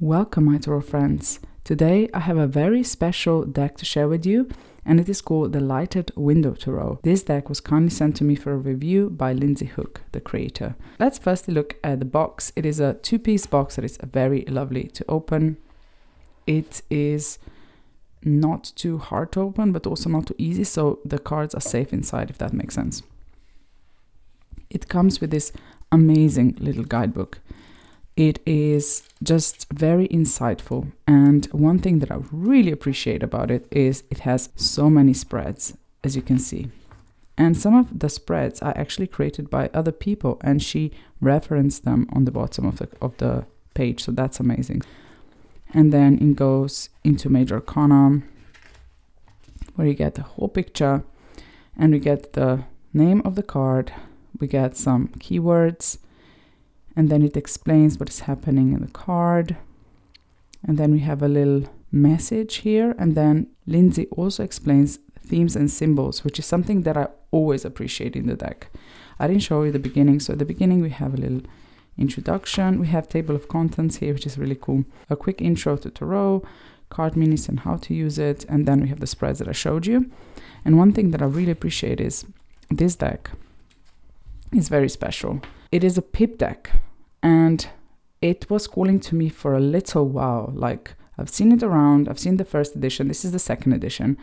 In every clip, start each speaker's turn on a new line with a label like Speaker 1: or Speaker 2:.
Speaker 1: Welcome, my tarot friends. Today I have a very special deck to share with you, and it is called the Lighted Window Tarot. This deck was kindly sent to me for a review by Lindsay, the creator. Let's firstly look at the box. It is a two-piece box that is very lovely to open. It is not too hard to open, but also not too easy, so the cards are safe inside, if that makes sense. It comes with this amazing little guidebook. It is just very insightful, and one thing that I really appreciate about it is it has so many spreads, as you can see. And some of the spreads are actually created by other people, and she referenced them on the bottom of the page, so that's amazing. And then it goes into Major Arcana, where you get the whole picture, and we get the name of the card, we get some keywords, and then it explains what is happening in the card. And then we have a little message here. And then Lindsay also explains themes and symbols, which is something that I always appreciate in the deck. I didn't show you the beginning. So at the beginning, we have a little introduction. We have table of contents here, which is really cool. A quick intro to tarot, card meanings and how to use it. And then we have the spreads that I showed you. And one thing that I really appreciate is this deck is very special. It is a pip deck, and it was calling to me for a little while. Like, I've seen it around, I've seen the first edition, this is the second edition.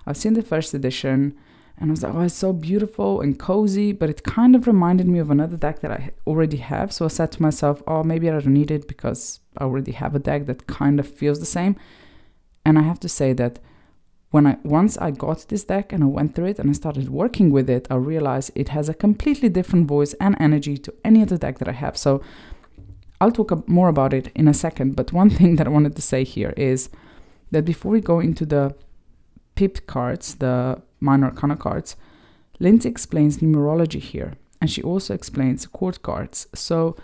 Speaker 1: I've seen the first edition, and I was like, oh, it's so beautiful and cozy, but it kind of reminded me of another deck that I already have. So I said to myself, oh, maybe I don't need it because I already have a deck that kind of feels the same. And I have to say that once I got this deck and I went through it and I started working with it, I realized it has a completely different voice and energy to any other deck that I have. So I'll talk more about it in a second. But one thing that I wanted to say here is that before we go into the pip cards, the minor arcana cards, Lindsay explains numerology here, and she also explains court cards. So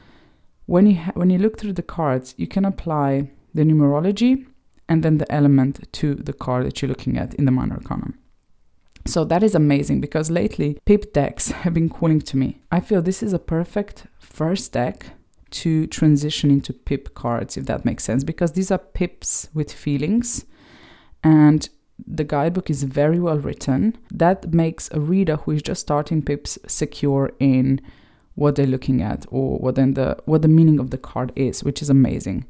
Speaker 1: when you look through the cards, you can apply the numerology and then the element to the card that you're looking at in the minor arcana. So that is amazing, because lately pip decks have been calling to me. I feel this is a perfect first deck to transition into pip cards, if that makes sense, because these are pips with feelings, and the guidebook is very well written. That makes a reader who is just starting pips secure in what they're looking at, or what the meaning of the card is, which is amazing.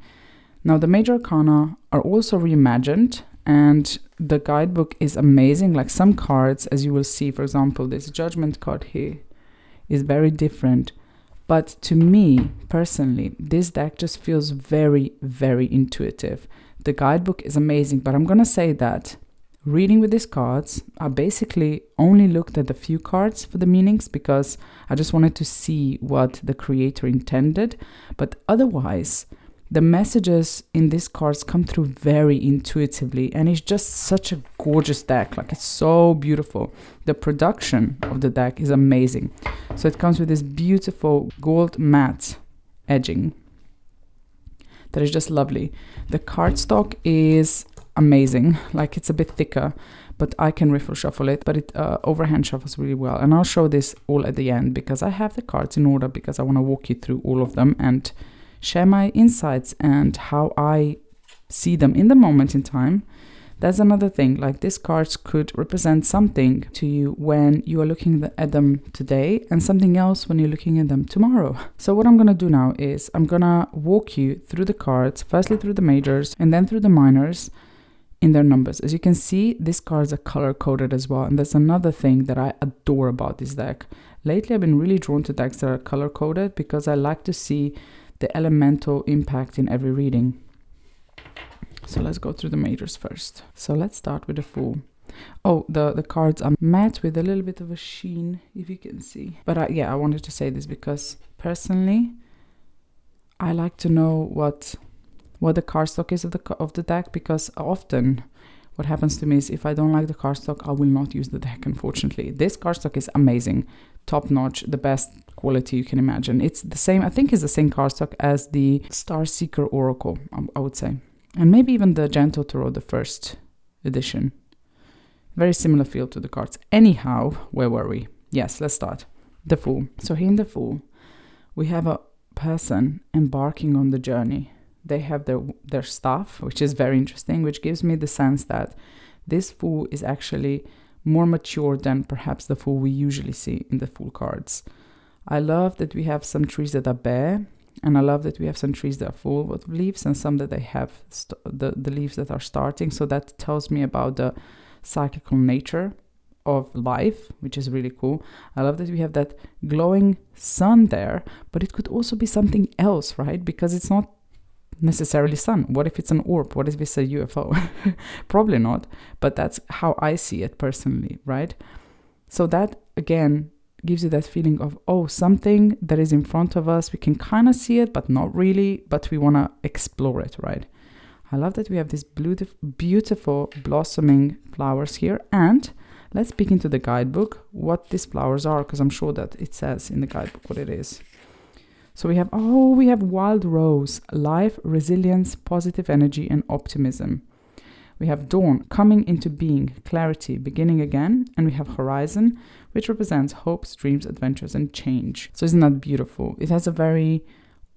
Speaker 1: Now, the major arcana are also reimagined, and the guidebook is amazing. Like, some cards, as you will see, for example, this judgment card here is very different. But to me, personally, this deck just feels very, very intuitive. The guidebook is amazing, but I'm going to say that reading with these cards, I basically only looked at a few cards for the meanings because I just wanted to see what the creator intended. But otherwise, the messages in these cards come through very intuitively, and it's just such a gorgeous deck. Like, it's so beautiful. The production of the deck is amazing. So it comes with this beautiful gold matte edging that is just lovely. The cardstock is amazing. Like, it's a bit thicker, but I can riffle shuffle it, but it overhand shuffles really well. And I'll show this all at the end because I have the cards in order, because I want to walk you through all of them and share my insights and how I see them in the moment in time. That's another thing. Like, these cards could represent something to you when you are looking at them today, and something else when you're looking at them tomorrow. So what I'm going to do now is I'm going to walk you through the cards, firstly through the majors and then through the minors in their numbers. As you can see, these cards are color coded as well, and that's another thing that I adore about this deck. Lately, I've been really drawn to decks that are color coded because I like to see the elemental impact in every reading. So let's go through the majors first. So let's start with the Fool. Oh, the cards are matte with a little bit of a sheen, if you can see. But I wanted to say this because personally, I like to know what the cardstock is of the deck, because often what happens to me is if I don't like the cardstock, I will not use the deck, unfortunately. This cardstock is amazing, top notch, the best quality you can imagine. It's the same, I think it's the same cardstock as the Star Seeker Oracle, I would say. And maybe even the Gentle Tarot, the first edition. Very similar feel to the cards. Anyhow, where were we? Yes, let's start. The Fool. So here in the Fool, we have a person embarking on the journey. they have their staff, which is very interesting, which gives me the sense that this Fool is actually more mature than perhaps the Fool we usually see in the Fool cards. I love that we have some trees that are bare, and I love that we have some trees that are full of leaves and some that they have the leaves that are starting. So that tells me about the cyclical nature of life, which is really cool. I love that we have that glowing sun there, but it could also be something else, right? Because it's not necessarily sun. What if it's an orb? What if it's a UFO? Probably not, but that's how I see it personally, right? So that again gives you that feeling of, oh, something that is in front of us, we can kind of see it but not really, but we want to explore it, right? I love that we have these beautiful blossoming flowers here. And let's peek into the guidebook what these flowers are, because I'm sure that it says in the guidebook what it is. So we have wild rose, life, resilience, positive energy, and optimism. We have dawn, coming into being, clarity, beginning again. And we have horizon, which represents hopes, dreams, adventures, and change. So isn't that beautiful? It has a very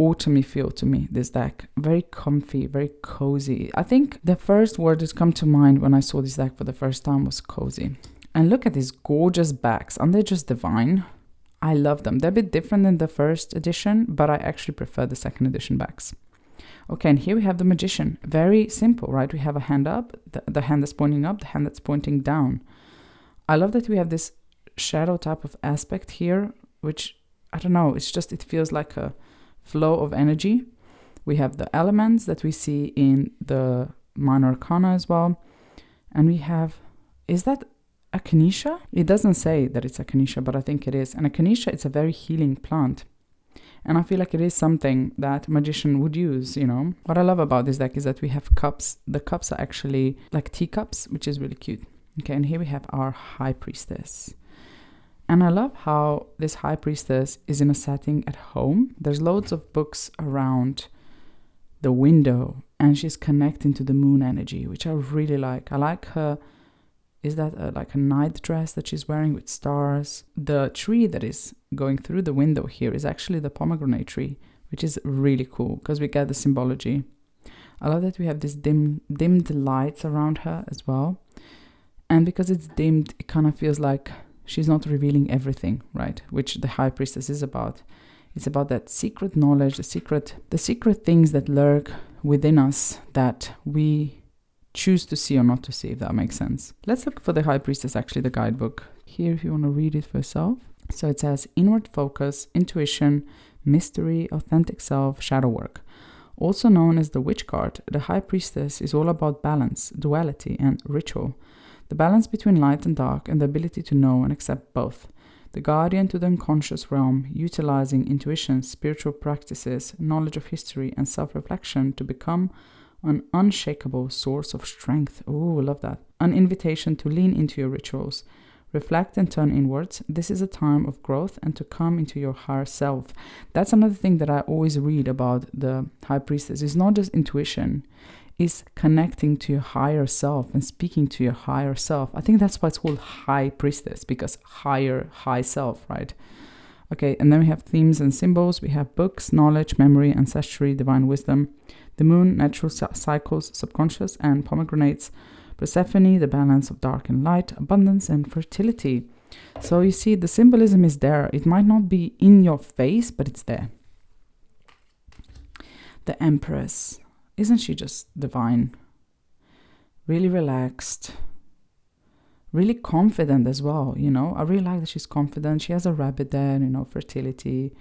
Speaker 1: autumny feel to me, this deck. Very comfy, very cozy. I think the first word that come to mind when I saw this deck for the first time was cozy. And look at these gorgeous backs. Aren't they just divine? I love them. They're a bit different than the first edition, but I actually prefer the second edition backs. Okay, and here we have the Magician. Very simple, right? We have a hand up, the hand that's pointing up, the hand that's pointing down. I love that we have this shadow type of aspect here, which, I don't know, it feels like a flow of energy. We have the elements that we see in the Minor Arcana as well. And we have, is that Echinacea? It doesn't say that it's Echinacea, but I think it is. And Echinacea, it's a very healing plant. And I feel like it is something that Magician would use, you know. What I love about this deck is that we have cups. The cups are actually like teacups, which is really cute. Okay, and here we have our High Priestess. And I love how this High Priestess is in a setting at home. There's loads of books around the window, and she's connecting to the moon energy, which I really like. I like her. Is that like a night dress that she's wearing with stars? The tree that is going through the window here is actually the pomegranate tree, which is really cool because we get the symbology. I love that we have this dimmed lights around her as well. And because it's dimmed, it kind of feels like she's not revealing everything, right? Which the High Priestess is about. It's about that secret knowledge, the secret things that lurk within us that we choose to see or not to see, if that makes sense. Let's look for the High Priestess, actually, the guidebook. Here, if you want to read it for yourself. So it says, inward focus, intuition, mystery, authentic self, shadow work. Also known as the Witch card, the High Priestess is all about balance, duality, and ritual. The balance between light and dark, and the ability to know and accept both. The guardian to the unconscious realm, utilizing intuition, spiritual practices, knowledge of history, and self-reflection to become an unshakable source of strength. Oh, I love that. An invitation to lean into your rituals, reflect and turn inwards. This is a time of growth and to come into your higher self. That's another thing that I always read about the High Priestess. It's not just intuition, it's connecting to your higher self and speaking to your higher self. I think that's why it's called High Priestess, because high self, right? Okay, and then we have themes and symbols. We have books, knowledge, memory, ancestry, divine wisdom, the moon, natural cycles, subconscious, and pomegranates, Persephone, the balance of dark and light, abundance, and fertility. So you see, the symbolism is there. It might not be in your face, but it's there. The Empress. Isn't she just divine? Really relaxed. Really confident as well, you know. I really like that she's confident. She has a rabbit there, you know, fertility.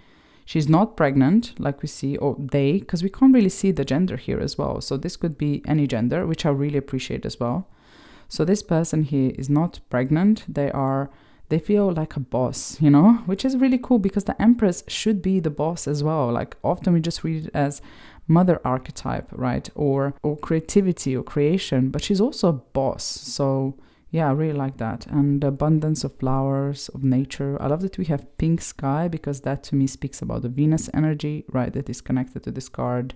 Speaker 1: She's not pregnant, like we see, or they, because we can't really see the gender here as well. So this could be any gender, which I really appreciate as well. So this person here is not pregnant. They feel like a boss, you know, which is really cool because the Empress should be the boss as well. Like often we just read it as mother archetype, right? Or creativity or creation, but she's also a boss. So yeah, I really like that. And the abundance of flowers, of nature. I love that we have pink sky because that to me speaks about the Venus energy, right? That is connected to this card.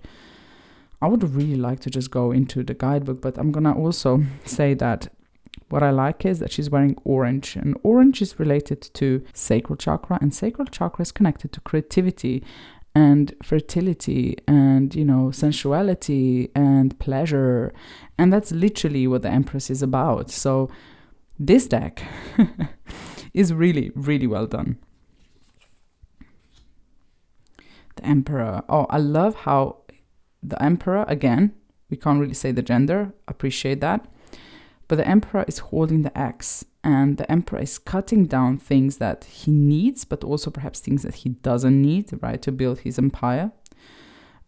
Speaker 1: I would really like to just go into the guidebook, but I'm going to also say that what I like is that she's wearing orange. And orange is related to sacral chakra, and sacral chakra is connected to creativity. and fertility and, sensuality and pleasure. And that's literally what the Empress is about. So this deck is really, really well done. The Emperor. Oh, I love how the Emperor, again, we can't really say the gender, appreciate that. But the Emperor is holding the axe, and the Emperor is cutting down things that he needs, but also perhaps things that he doesn't need, right, to build his empire.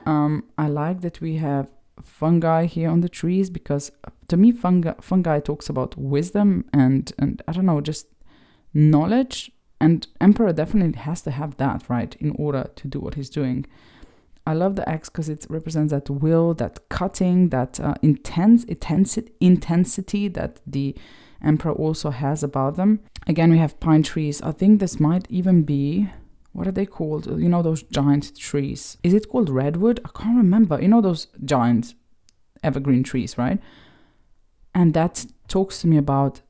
Speaker 1: I like that we have fungi here on the trees, because to me fungi talks about wisdom and I don't know, just knowledge, and Emperor definitely has to have that, right, in order to do what he's doing. I love the axe because it represents that will, that cutting, that intensity that the Emperor also has about them. Again, we have pine trees. I think this might even be, what are they called? Those giant trees. Is it called redwood? I can't remember. Those giant evergreen trees, right? And that talks to me about,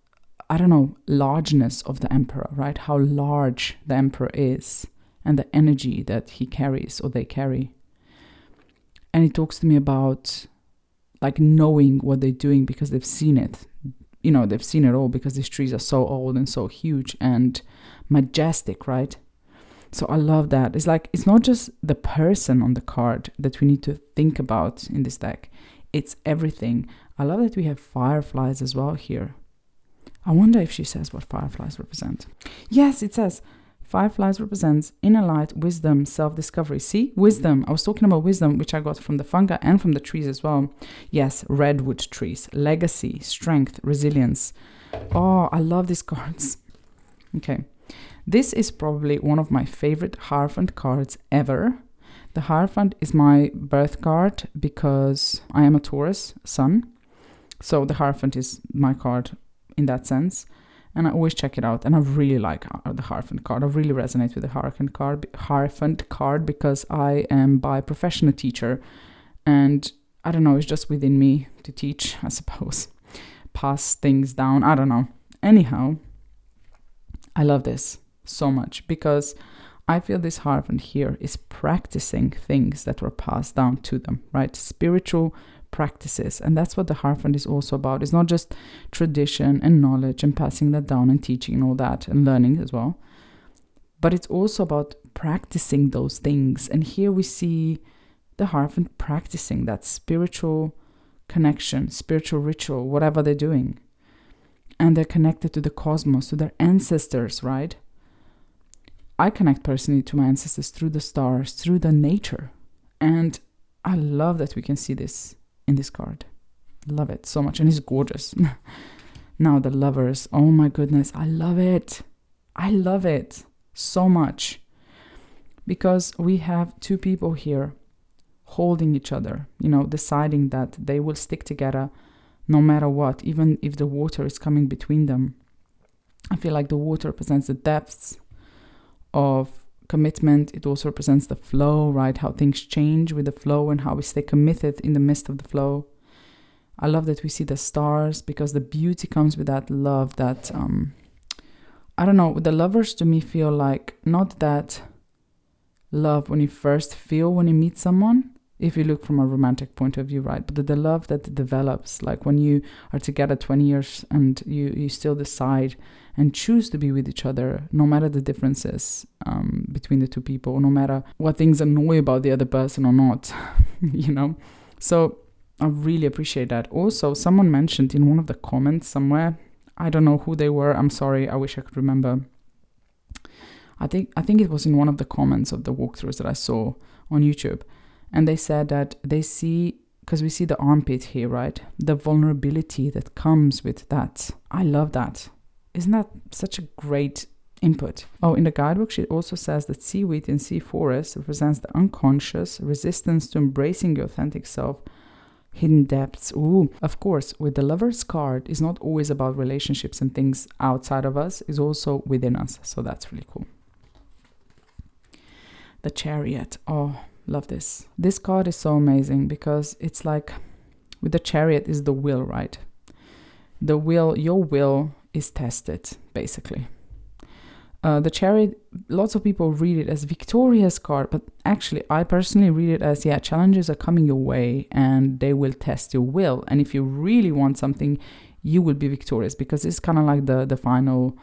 Speaker 1: I don't know, largeness of the Emperor, right? How large the Emperor is and the energy that he carries or they carry. And it talks to me about like knowing what they're doing because they've seen it. They've seen it all because these trees are so old and so huge and majestic, right? So I love that. It's like, it's not just the person on the card that we need to think about in this deck. It's everything. I love that we have fireflies as well here. I wonder if she says what fireflies represent. Yes, it says fireflies represents inner light, wisdom, self-discovery. See? Wisdom. I was talking about wisdom, which I got from the fungi and from the trees as well. Yes, redwood trees. Legacy, strength, resilience. Oh, I love these cards. Okay. This is probably one of my favorite Hierophant cards ever. The Hierophant is my birth card because I am a Taurus sun. So the Hierophant is my card in that sense. And I always check it out. And I really like the Hierophant card. I really resonate with the Hierophant card because I am by profession a teacher. And I don't know, it's just within me to teach, I suppose. Pass things down. I don't know. Anyhow, I love this so much because I feel this Hierophant here is practicing things that were passed down to them, right? Spiritual practices. And that's what the Hierophant is also about. It's not just tradition and knowledge and passing that down and teaching and all that and learning as well, but it's also about practicing those things. And here we see the Hierophant practicing that spiritual connection, spiritual ritual, whatever they're doing. And they're connected to the cosmos, to their ancestors, right? I connect personally to my ancestors through the stars, through the nature. And I love that we can see this in this card. Love it so much. And it's gorgeous. Now the Lovers. Oh my goodness. I love it. I love it so much. Because we have two people here holding each other, deciding that they will stick together no matter what, even if the water is coming between them. I feel like the water represents the depths of commitment. It also represents the flow, right? How things change with the flow and how we stay committed in the midst of the flow. I love that we see the stars because the beauty comes with that love that, I don't know, the Lovers to me feel like not that love when you first feel when you meet someone, if you look from a romantic point of view, right? But the love that develops, like when you are together 20 years and you still decide and choose to be with each other, no matter the differences between the two people, no matter what things annoy about the other person or not, So I really appreciate that. Also, someone mentioned in one of the comments somewhere, I don't know who they were, I'm sorry, I wish I could remember. I think it was in one of the comments of the walkthroughs that I saw on YouTube. And they said that they see, because we see the armpit here, right? The vulnerability that comes with that. I love that. Isn't that such a great input? Oh, in the guidebook, she also says that seaweed in sea forest represents the unconscious, resistance to embracing your authentic self, hidden depths. Ooh, of course, with the Lover's card, it's not always about relationships and things outside of us. It's also within us. So that's really cool. The Chariot. Oh, love this. This card is so amazing because it's like with the Chariot is the will, right? The will, your will is tested, basically. The Chariot, lots of people read it as victorious card, but actually I personally read it as, yeah, challenges are coming your way and they will test your will. And if you really want something, you will be victorious, because it's kind of like the final,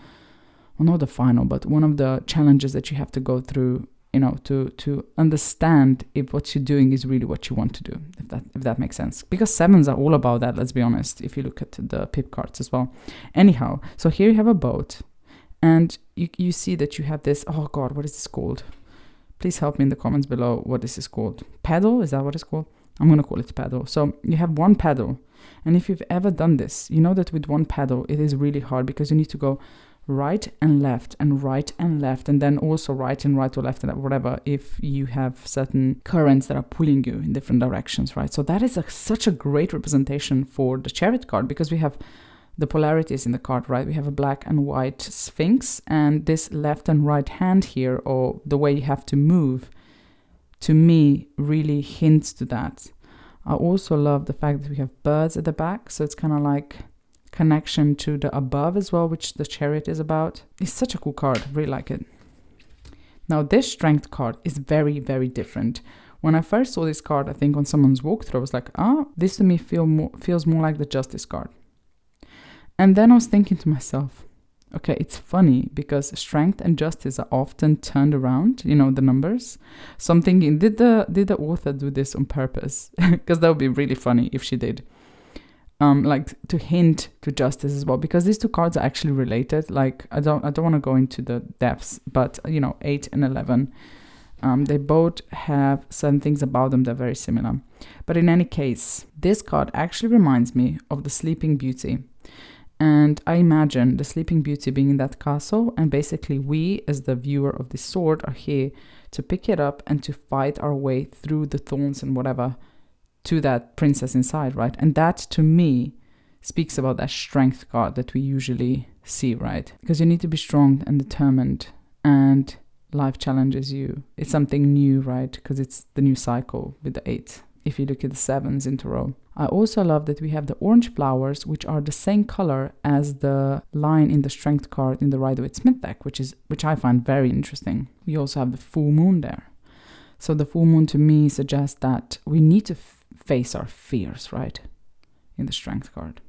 Speaker 1: well, not the final, but one of the challenges that you have to go through, you know, to understand if what you're doing is really what you want to do, if that makes sense. Because sevens are all about that, let's be honest, if you look at the pip cards as well. Anyhow, so here you have a boat. And you see that you have this, oh God, what is this called? Please help me in the comments below what this is called. Paddle, is that what it's called? I'm going to call it paddle. So you have one paddle. And if you've ever done this, you know that with one paddle, it is really hard, because you need to go right and left and right and left, and then also right and right or left and whatever, if you have certain currents that are pulling you in different directions, right? So that is such a great representation for the Chariot card, because we have the polarities in the card, right? We have a black and white sphinx, and this left and right hand here, or the way you have to move, to me really hints to that. I also love the fact that we have birds at the back, so it's kind of like connection to the above as well, which the Chariot is about. It's such a cool card, really like it. Now this Strength card is very, very different. When I first saw this card, I think on someone's walkthrough, I was like, this to me feels more like the Justice card. And then I was thinking to myself, okay, it's funny because strength and justice are often turned around, you know, the numbers. So I'm thinking, did the author do this on purpose? Because that would be really funny if she did. Like to hint to justice as well, because these two cards are actually related. Like I don't want to go into the depths, but you know, 8 and 11, they both have certain things about them that are very similar. But in any case, this card actually reminds me of the Sleeping Beauty. And I imagine the Sleeping Beauty being in that castle, and basically we, as the viewer of this sword, are here to pick it up and to fight our way through the thorns and whatever to that princess inside, right? And that, to me, speaks about that strength card that we usually see, right? Because you need to be strong and determined, and life challenges you. It's something new, right? Because it's the new cycle with the 8. If you look at the 7s in a row. I also love that we have the orange flowers, which are the same color as the line in the Strength card in the Rider-Waite-Smith deck, which I find very interesting. We also have the full moon there. So the full moon to me suggests that we need to face our fears, right? In the Strength card.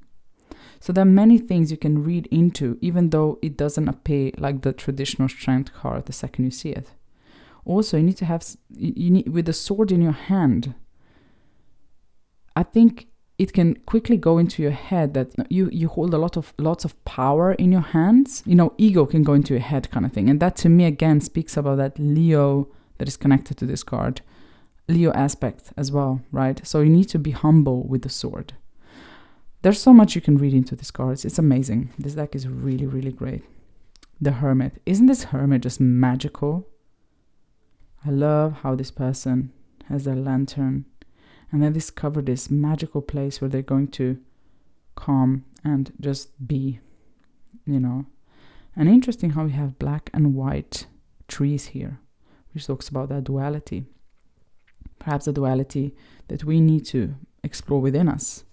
Speaker 1: So there are many things you can read into, even though it doesn't appear like the traditional Strength card the second you see it. Also, you need to have, with the sword in your hand, I think it can quickly go into your head that you hold lots of power in your hands. You know, ego can go into your head kind of thing. And that to me, again, speaks about that Leo that is connected to this card. Leo aspect as well, right? So you need to be humble with the sword. There's so much you can read into these cards. It's amazing. This deck is really, really great. The Hermit. Isn't this Hermit just magical? I love how this person has their lantern. And they discover this magical place where they're going to calm and just be, you know. And interesting how we have black and white trees here, which talks about that duality. Perhaps the duality that we need to explore within us.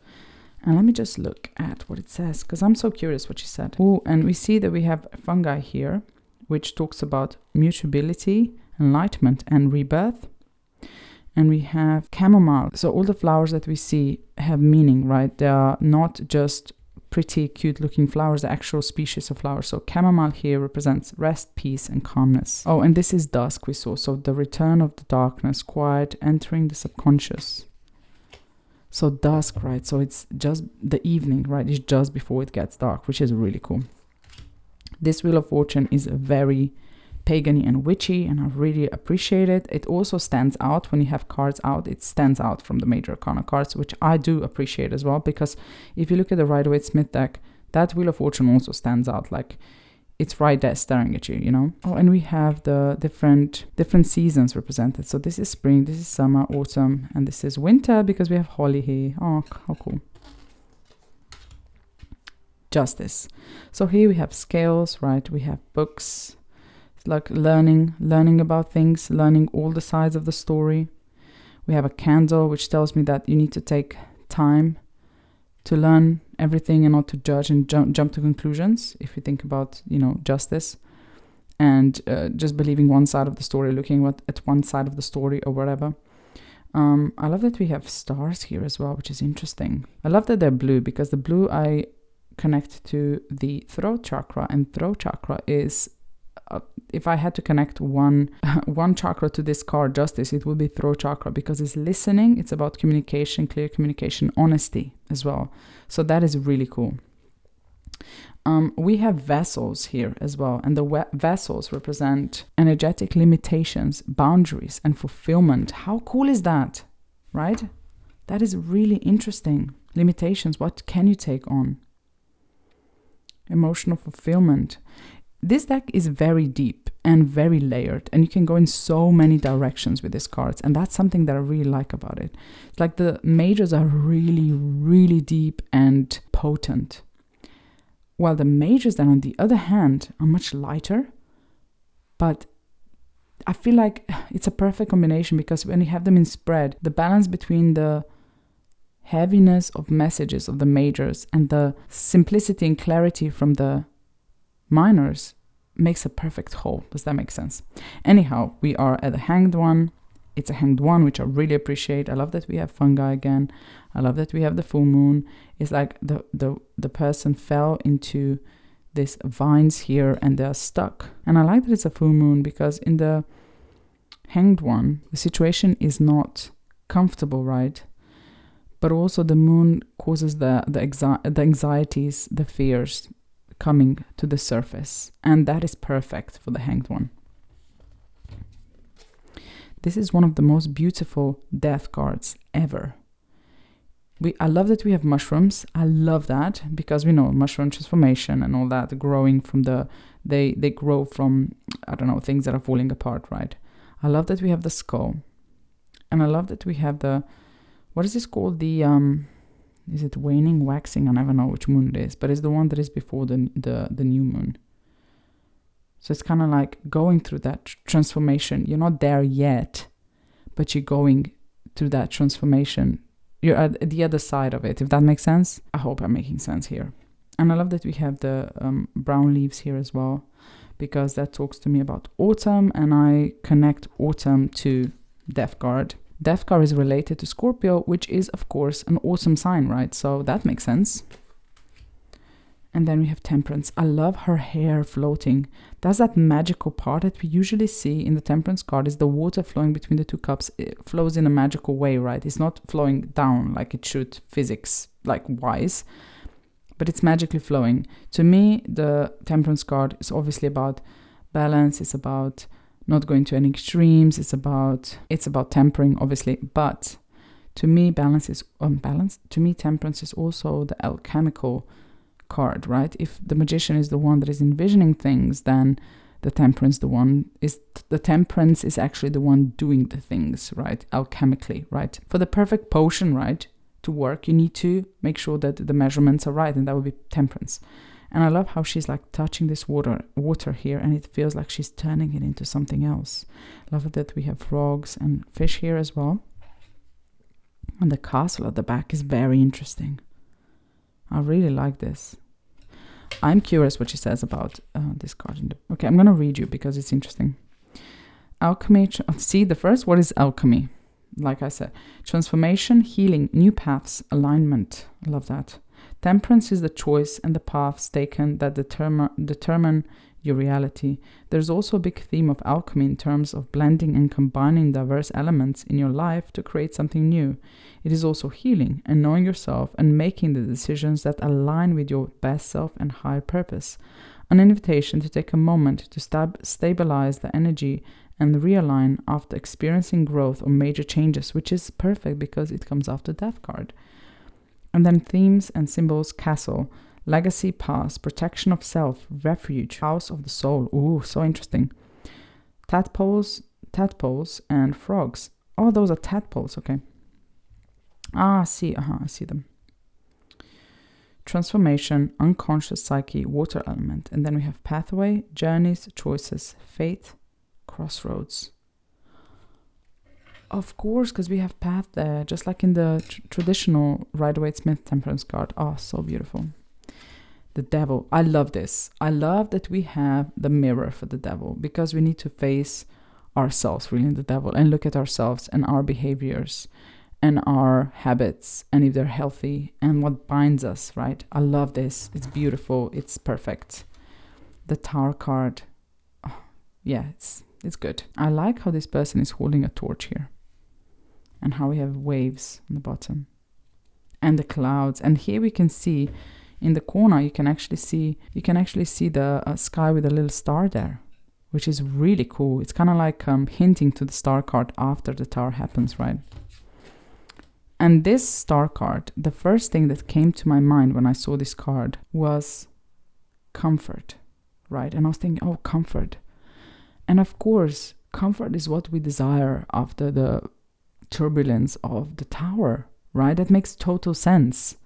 Speaker 1: And let me just look at what it says, because I'm so curious what she said. Oh, and we see that we have fungi here, which talks about mutability, enlightenment, and rebirth. And we have chamomile. So all the flowers that we see have meaning, right? They are not just pretty, cute looking flowers, the actual species of flowers. So chamomile here represents rest, peace, and calmness. Oh, and this is dusk we saw. So the return of the darkness, quiet, entering the subconscious. So dusk, right? So it's just the evening, right? It's just before it gets dark, which is really cool. This Wheel of Fortune is very pagan-y and witchy, and I really appreciate it. It also stands out when you have cards out. It stands out from the major arcana cards, which I do appreciate as well, because if you look at the Rider-Waite-Smith deck, that Wheel of Fortune also stands out. Like, it's right there staring at you, you know? Oh, and we have the different seasons represented. So this is spring, this is summer, autumn, and this is winter, because we have holly here. Oh, how cool. Justice. So here we have scales, right? We have books. Like learning about things, learning all the sides of the story. We have a candle, which tells me that you need to take time to learn everything and not to judge and jump to conclusions, if you think about, you know, justice. and just believing one side of the story, looking at one side of the story or whatever. I love that we have stars here as well, which is interesting. I love that they're blue, because the blue I connect to the throat chakra, and throat chakra is, if I had to connect one chakra to this card, justice, it would be throat chakra, because it's listening, it's about communication, clear communication, honesty as well. So that is really cool. We have vessels here as well, and the vessels represent energetic limitations, boundaries, and fulfillment. How cool is that, right? That is really interesting. Limitations, what can you take on? Emotional fulfillment. This deck is very deep and very layered, and you can go in so many directions with these cards, and that's something that I really like about it. It's like the majors are really, really deep and potent, while the majors then, on the other hand, are much lighter. But I feel like it's a perfect combination, because when you have them in spread, the balance between the heaviness of messages of the majors and the simplicity and clarity from the minors makes a perfect whole. Does that make sense? Anyhow, we are at the Hanged One. It's a Hanged One, which I really appreciate. I love that we have fungi again. I love that we have the full moon. It's like the person fell into these vines here and they're stuck. And I like that it's a full moon, because in the Hanged One, the situation is not comfortable, right? But also the moon causes the anxieties, the fears coming to the surface. And that is perfect for the Hanged One. This is one of the most beautiful death cards ever. I love that we have mushrooms. I love that, because we know mushroom transformation and all that, growing from they grow from, I don't know, things that are falling apart, right? I love that we have the skull. And I love that we have what is this called? Is it waning, waxing? I never know which moon it is, but it's the one that is before the new moon. So it's kind of like going through that transformation. You're not there yet, but you're going through that transformation. You're at the other side of it, if that makes sense. I hope I'm making sense here. And I love that we have the brown leaves here as well, because that talks to me about autumn, and I connect autumn to Death Guard. Death Guard is related to Scorpio, which is, of course, an autumn sign, right? So that makes sense. And then we have Temperance. I love her hair floating. That's that magical part that we usually see in the Temperance card, is the water flowing between the two cups. It flows in a magical way, right? It's not flowing down like it should, physics, like wise, but it's magically flowing. To me, the Temperance card is obviously about balance. It's about not going to any extremes. It's about tempering, obviously. But to me, balance is unbalanced. To me, Temperance is also the alchemical card, right? If the Magician is the one that is envisioning things, then the Temperance is actually the one doing the things, right? Alchemically, right? For the perfect potion, right, to work, you need to make sure that the measurements are right, and that would be Temperance. And I love how she's like touching this water here, and it feels like she's turning it into something else. Love that we have frogs and fish here as well. And the castle at the back is very interesting. I really like this. I'm curious what she says about this card. Okay, I'm going to read you because it's interesting. Alchemy. See, the first word is alchemy. Like I said, transformation, healing, new paths, alignment. I love that. Temperance is the choice and the paths taken that determine your reality. There's also a big theme of alchemy in terms of blending and combining diverse elements in your life to create something new. It is also healing and knowing yourself and making the decisions that align with your best self and higher purpose. An invitation to take a moment to stabilize the energy and realign after experiencing growth or major changes, which is perfect because it comes after Death card. And then themes and symbols: castle, legacy, past, protection of self, refuge, house of the soul. Ooh, so interesting. Tadpoles, and frogs. Oh, those are tadpoles. Okay. I see them. Transformation, unconscious psyche, water element. And then we have pathway, journeys, choices, fate, crossroads. Of course, because we have path there, just like in the traditional Rider-Waite-Smith Temperance card. Oh, so beautiful. The devil. I love this. I love that we have the mirror for the devil, because we need to face ourselves, really, in the devil, and look at ourselves and our behaviors and our habits, and if they're healthy, and what binds us, right? I love this. It's beautiful. It's perfect. The Tower card. Oh, yeah, it's good. I like how this person is holding a torch here, and how we have waves on the bottom and the clouds. And here we can see in the corner, you can actually see the sky with a little star there, which is really cool. It's kind of like hinting to the star card after the tower happens, right? And this star card, the first thing that came to my mind when I saw this card was comfort, right? And I was thinking, oh, comfort. And of course, comfort is what we desire after the turbulence of the tower, right? That makes total sense.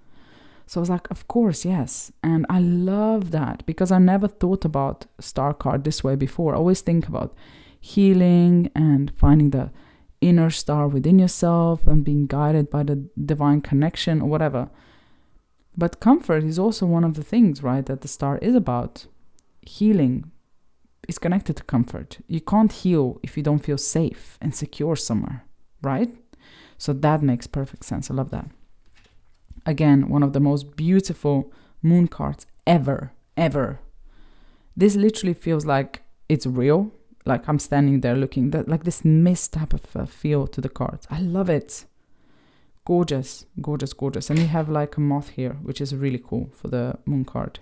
Speaker 1: So I was like, of course, yes. And I love that, because I never thought about star card this way before. I always think about healing and finding the inner star within yourself and being guided by the divine connection or whatever. But comfort is also one of the things, right, that the star is about. Healing is connected to comfort. You can't heal if you don't feel safe and secure somewhere, right? So that makes perfect sense. I love that. Again, one of the most beautiful moon cards ever. This literally feels like it's real. Like I'm standing there looking, like this mist type of feel to the cards. I love it. Gorgeous. And we have like a moth here, which is really cool for the moon card.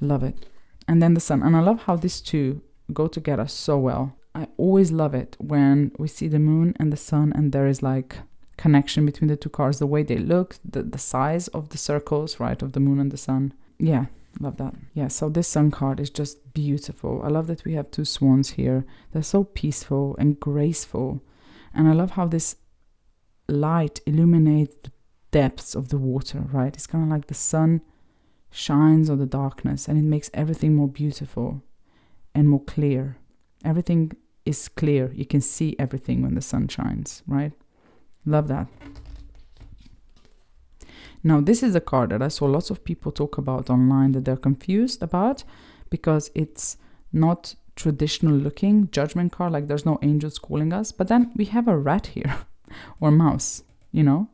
Speaker 1: Love it. And then the sun. And I love how these two go together so well. I always love it when we see the moon and the sun and there is like connection between the two cards, the way they look, the size of the circles, right, of the moon and the sun. Yeah, love that. Yeah, so this sun card is just beautiful. I love that we have two swans here. They're so peaceful and graceful. And I love how this light illuminates the depths of the water, right? It's kind of like the sun shines on the darkness and it makes everything more beautiful and more clear. Everything is clear. You can see everything when the sun shines, right? Love that. Now, this is a card that I saw lots of people talk about online that they're confused about because it's not traditional looking judgment card, like there's no angels calling us, but then we have a rat here or mouse, you know?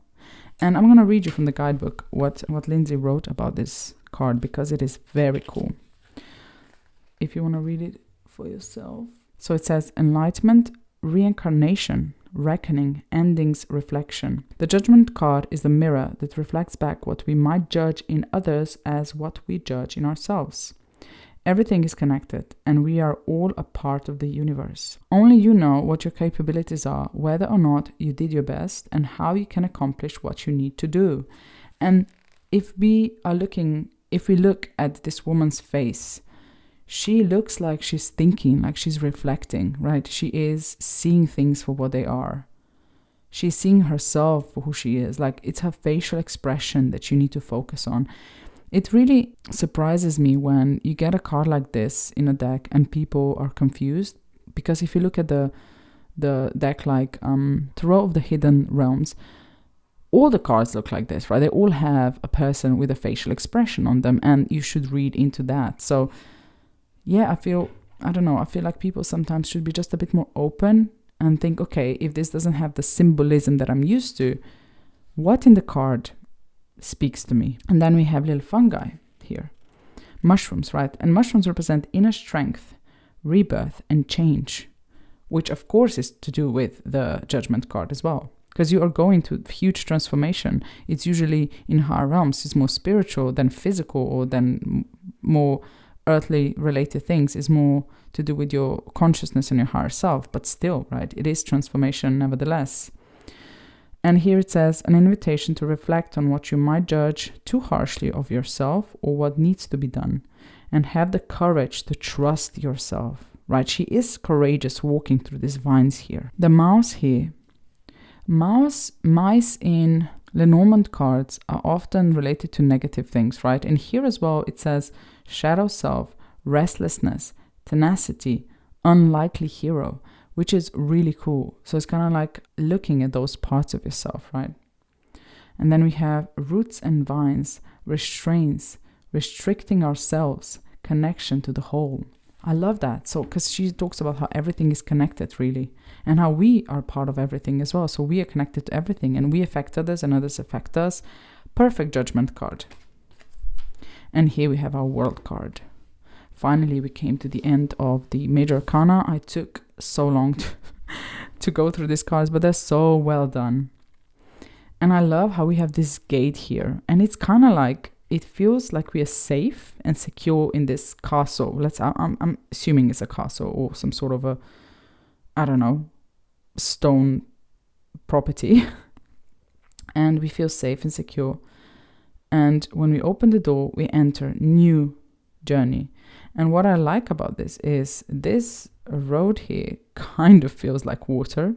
Speaker 1: And I'm going to read you from the guidebook what Lindsay wrote about this card because it is very cool. If you want to read it for yourself. So it says enlightenment, reincarnation, reckoning, endings, reflection. The judgment card is the mirror that reflects back what we might judge in others as what we judge in ourselves. Everything is connected and we are all a part of the universe. Only you know what your capabilities are, whether or not you did your best, and how you can accomplish what you need to do. And if we look at this woman's face, she looks like she's thinking, like she's reflecting, right? She is seeing things for what they are. She's seeing herself for who she is. Like it's her facial expression that you need to focus on. It really surprises me when you get a card like this in a deck and people are confused. Because if you look at the deck like Tarot of the Hidden Realms, all the cards look like this, right? They all have a person with a facial expression on them and you should read into that. So yeah, I feel like people sometimes should be just a bit more open and think, okay, if this doesn't have the symbolism that I'm used to, what in the card speaks to me? And then we have little fungi here. Mushrooms, right? And mushrooms represent inner strength, rebirth, and change, which of course is to do with the judgment card as well. Because you are going to huge transformation. It's usually in higher realms. It's more spiritual than physical or than more earthly related things. Is more to do with your consciousness and your higher self, but still, right, it is transformation nevertheless. And here it says an invitation to reflect on what you might judge too harshly of yourself or what needs to be done, and have the courage to trust yourself, right? She is courageous walking through these vines here. The mouse here, mice in Lenormand cards are often related to negative things, right? And here as well, it says shadow self, restlessness, tenacity, unlikely hero, which is really cool. So it's kind of like looking at those parts of yourself, right? And then we have roots and vines, restraints, restricting ourselves, connection to the whole. I love that. So, because she talks about how everything is connected, really, and how we are part of everything as well. So we are connected to everything, and we affect others, and others affect us. Perfect Judgment card. And here we have our World card. Finally, we came to the end of the Major Arcana. I took so long to go through these cards, but they're so well done. And I love how we have this gate here, and it's kind of like, it feels like we are safe and secure in this castle. I'm assuming it's a castle or some sort of a, I don't know, stone property. And we feel safe and secure. And when we open the door, we enter new journey. And what I like about this is this road here kind of feels like water.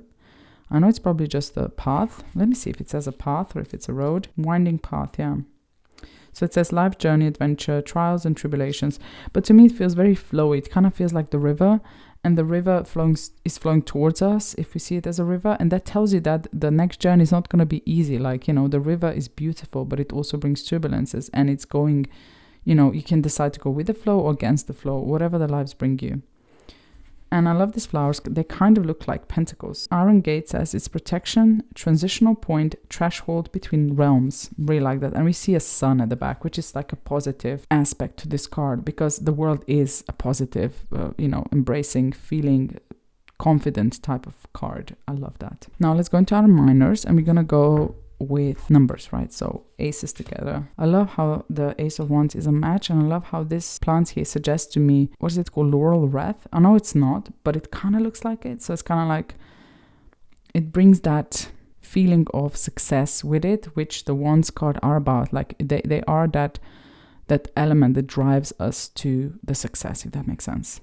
Speaker 1: I know it's probably just a path. Let me see if it says a path or if it's a road. Winding path, yeah. So it says life journey, adventure, trials and tribulations. But to me, it feels very flowy. It kind of feels like the river, and the river is flowing towards us if we see it as a river. And that tells you that the next journey is not going to be easy. Like, the river is beautiful, but it also brings turbulences, and it's going, you can decide to go with the flow or against the flow, whatever the lives bring you. And I love these flowers. They kind of look like pentacles. Iron Gate says it's protection, transitional point, threshold between realms. Really like that. And we see a sun at the back, which is like a positive aspect to this card, because the world is a positive, embracing, feeling confident type of card. I love that. Now let's go into our minors, and we're going to go with numbers, right? So aces together. I love how the Ace of Wands is a match, and I love how this plant here suggests to me, what is it called? Laurel wreath? I know it's not, but it kind of looks like it. So it's kind of like, it brings that feeling of success with it, which the Wands card are about. Like they are that element that drives us to the success, if that makes sense.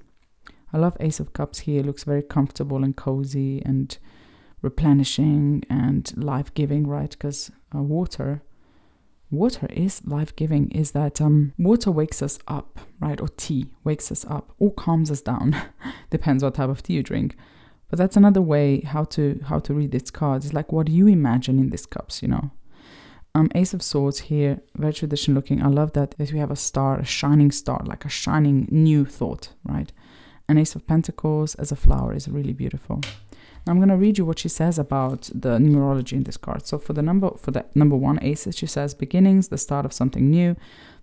Speaker 1: I love Ace of Cups here. It looks very comfortable and cozy and replenishing and life-giving, right? Because water is life-giving. Is that water wakes us up, right? Or tea wakes us up or calms us down. Depends what type of tea you drink. But that's another way how to read this card. It's like, what do you imagine in these cups, Ace of Swords here, very traditional looking. I love that we have a star, a shining star, like a shining new thought, right? And Ace of Pentacles as a flower is really beautiful. I'm going to read you what she says about the numerology in this card. So for the number one, aces, she says beginnings, the start of something new,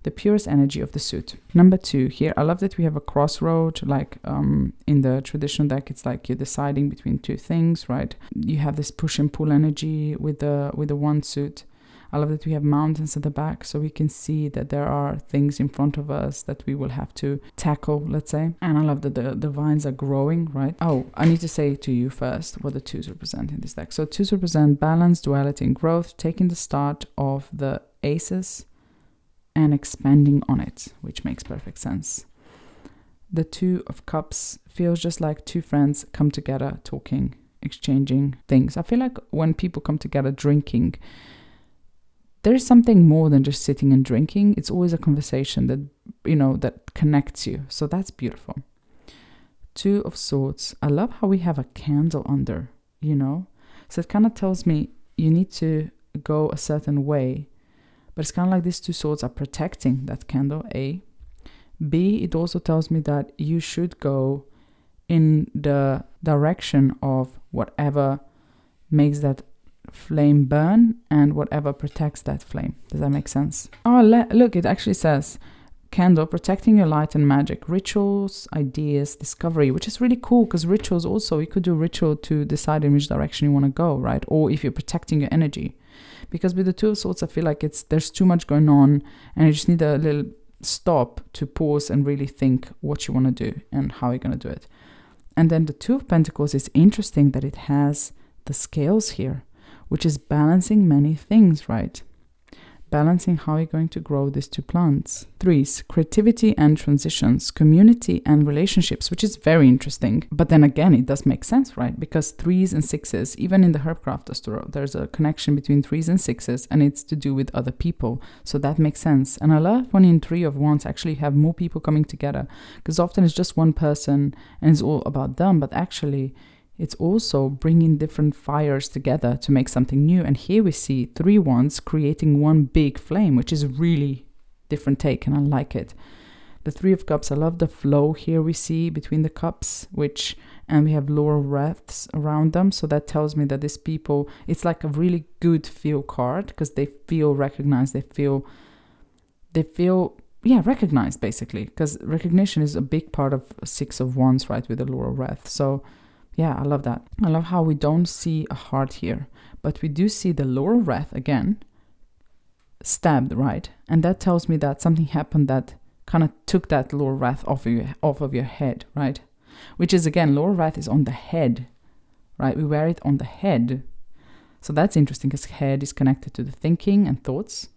Speaker 1: the purest energy of the suit. Number 2 here, I love that we have a crossroad, like in the traditional deck, it's like you're deciding between two things, right? You have this push and pull energy with the one suit. I love that we have mountains at the back, so we can see that there are things in front of us that we will have to tackle, let's say. And I love that the vines are growing, right? Oh, I need to say to you first what the 2s represent in this deck. So 2s represent balance, duality, and growth, taking the start of the aces and expanding on it, which makes perfect sense. The 2 of Cups feels just like two friends come together, talking, exchanging things. I feel like when people come together drinking, there is something more than just sitting and drinking. It's always a conversation that, that connects you. So that's beautiful. 2 of Swords. I love how we have a candle under, So it kind of tells me you need to go a certain way. But it's kind of like these 2 swords are protecting that candle, A. B, it also tells me that you should go in the direction of whatever makes that flame burn and whatever protects that flame. Does that make sense? Oh, look, it actually says candle, protecting your light and magic, rituals, ideas, discovery, which is really cool, because rituals also, you could do ritual to decide in which direction you want to go, right? Or if you're protecting your energy, because with the 2 of Swords, I feel like there's too much going on, and you just need a little stop to pause and really think what you want to do and how you're going to do it. And then the 2 of Pentacles is interesting that it has the scales here, which is balancing many things, right? Balancing how you're going to grow these 2 plants. 3s, creativity and transitions, community and relationships, which is very interesting. But then again, it does make sense, right? Because 3s and 6s, even in the Herbcrafters Tarot, there's a connection between 3s and 6s, and it's to do with other people. So that makes sense. And I love when in 3 of Wands actually have more people coming together, because often it's just one person and it's all about them, but actually it's also bringing different fires together to make something new. And here we see 3 wands creating one big flame, which is really different take, and I like it. The Three of Cups, I love the flow here we see between the cups, and we have laurel wreaths around them. So that tells me that these people, it's like a really good feel card, because they feel recognized. They feel recognized, basically, because recognition is a big part of Six of Wands, right, with the laurel wreath. So yeah, I love that. I love how we don't see a heart here, but we do see the laurel wreath again stabbed, right? And that tells me that something happened that kind of took that laurel wreath off of your head, right? Which is, again, laurel wreath is on the head, right? We wear it on the head. So that's interesting, because head is connected to the thinking and thoughts,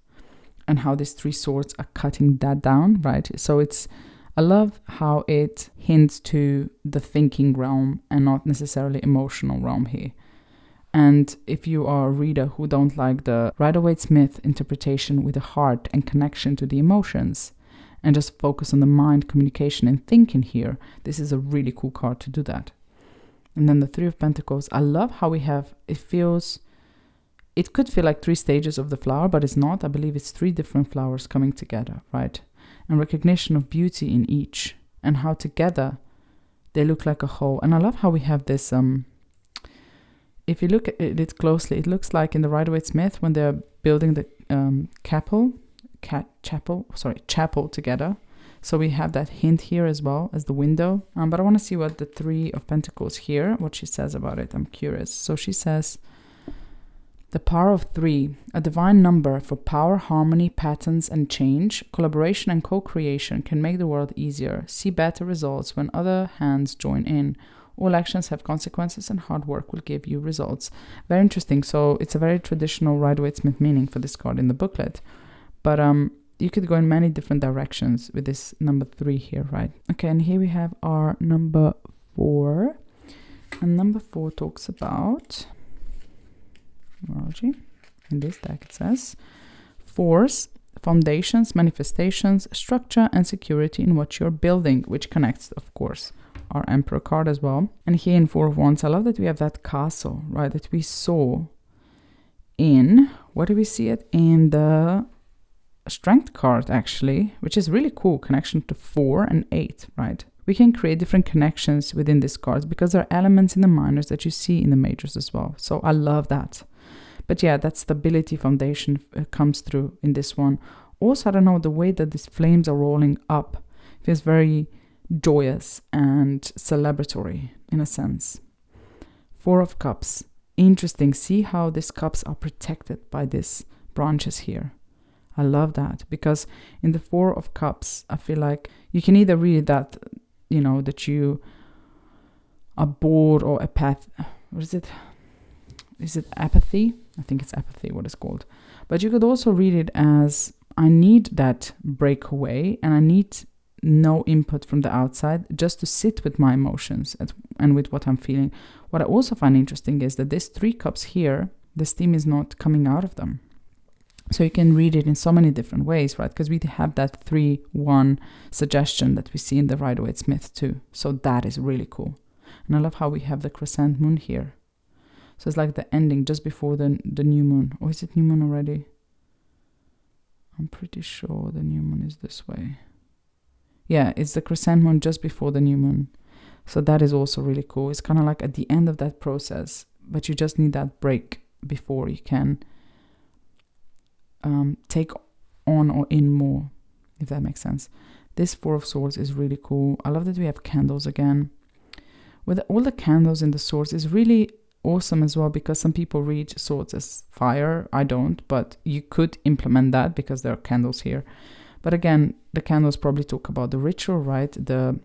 Speaker 1: and how these three swords are cutting that down, right? So I love how it hints to the thinking realm and not necessarily emotional realm here. And if you are a reader who don't like the Rider-Waite-Smith interpretation with the heart and connection to the emotions, and just focus on the mind, communication, and thinking here, this is a really cool card to do that. And then the Three of Pentacles, I love how we have, it could feel like 3 stages of the flower, but it's not. I believe it's 3 different flowers coming together, right? And recognition of beauty in each, and how together they look like a whole. And I love how we have this, if you look at it closely, it looks like in the Rider-Waite-Smith when they're building the chapel together. So we have that hint here as well as the window. But I want to see what the Three of Pentacles here, what she says about it. I'm curious. So she says, the power of 3, a divine number for power, harmony, patterns, and change. Collaboration and co-creation can make the world easier. See better results when other hands join in. All actions have consequences, and hard work will give you results. Very interesting. So it's a very traditional Rider-Waite-Smith meaning for this card in the booklet. But you could go in many different directions with this number 3 here, right? Okay, and here we have our number 4. And number 4 talks about numerology. In this deck it says force, foundations, manifestations, structure, and security in what you're building, which connects, of course, our Emperor card as well. And here in Four of Wands, I love that we have that castle, right, that we saw in, what do we see it? In the Strength card, actually, which is really cool, connection to 4 and 8, right? We can create different connections within these cards because there are elements in the minors that you see in the majors as well. So I love that. But yeah, that stability foundation comes through in this one. Also, I don't know, the way that these flames are rolling up feels very joyous and celebratory in a sense. Four of Cups. Interesting. See how these cups are protected by these branches here. I love that, because in the Four of Cups, I feel like you can either read that, you know, that you are bored or what is it? Is it apathy? I think it's apathy, what it's called. But you could also read it as, I need that breakaway and I need no input from the outside just to sit with my emotions and with what I'm feeling. What I also find interesting is that these 3 cups here, the steam is not coming out of them. So you can read it in so many different ways, right? Because we have that 3-1 suggestion that we see in the Rider-Waite-Smith too. So that is really cool. And I love how we have the crescent moon here. So it's like the ending just before the new moon. Or is it new moon already? I'm pretty sure the new moon is this way. Yeah, it's the crescent moon just before the new moon. So that is also really cool. It's kind of like at the end of that process, but you just need that break before you can take on or in more, if that makes sense. This Four of Swords is really cool. I love that we have candles again. With all the candles in the swords is really awesome as well, because some people read swords as fire. I don't, but you could implement that because there are candles here. But again, the candles probably talk about the ritual, right? The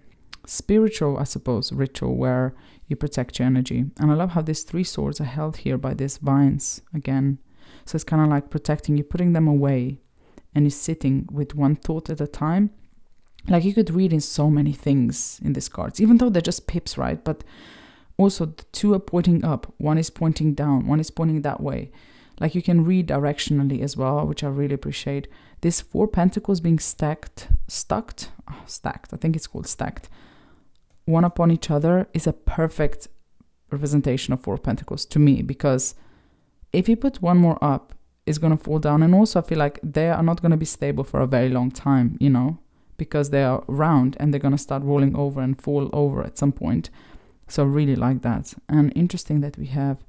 Speaker 1: spiritual, I suppose, ritual where you protect your energy. And I love how these 3 swords are held here by these vines again. So it's kind of like protecting you, putting them away, and you're sitting with one thought at a time. Like you could read in so many things in these cards, even though they're just pips, right? But also the 2 are pointing up, 1 is pointing down, 1 is pointing that way. Like you can read directionally as well, which I really appreciate. This 4 pentacles being stacked, I think it's called stacked, one upon each other is a perfect representation of 4 pentacles to me, because if you put one more up, is going to fall down. And also I feel like they are not going to be stable for a very long time, you know, because they are round and they're going to start rolling over and fall over at some point. So I really like that. And interesting that we have